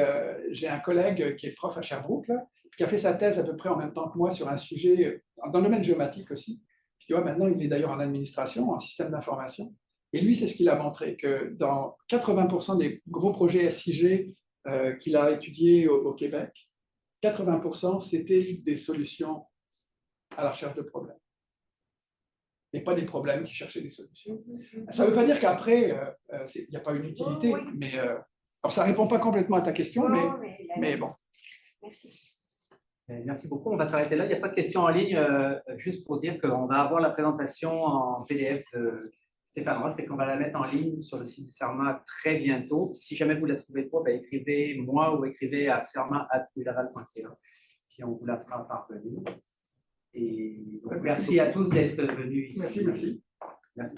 un collègue qui est prof à Sherbrooke, là, qui a fait sa thèse à peu près en même temps que moi sur un sujet, dans le domaine géomatique aussi. Puis, tu vois, maintenant, il est d'ailleurs en administration, en système d'information. Et lui, c'est ce qu'il a montré, que dans 80% des gros projets SIG qu'il a étudiés au Québec, 80% c'était des solutions à la recherche de problèmes. Et pas des problèmes qui cherchaient des solutions. Ça ne veut pas dire qu'après, il n'y a pas une utilité, mais alors ça ne répond pas complètement à ta question, mais bon. Merci. Merci beaucoup. On va s'arrêter là. Il n'y a pas de questions en ligne, juste pour dire qu'on va avoir la présentation en PDF de Stéphane Roche et qu'on va la mettre en ligne sur le site du CERMA très bientôt. Si jamais vous ne la trouvez pas, ben, écrivez-moi ou écrivez à cerma@ulaval.ca, puis on vous la fera parvenir. Et merci à tous d'être venus ici. Merci. Merci.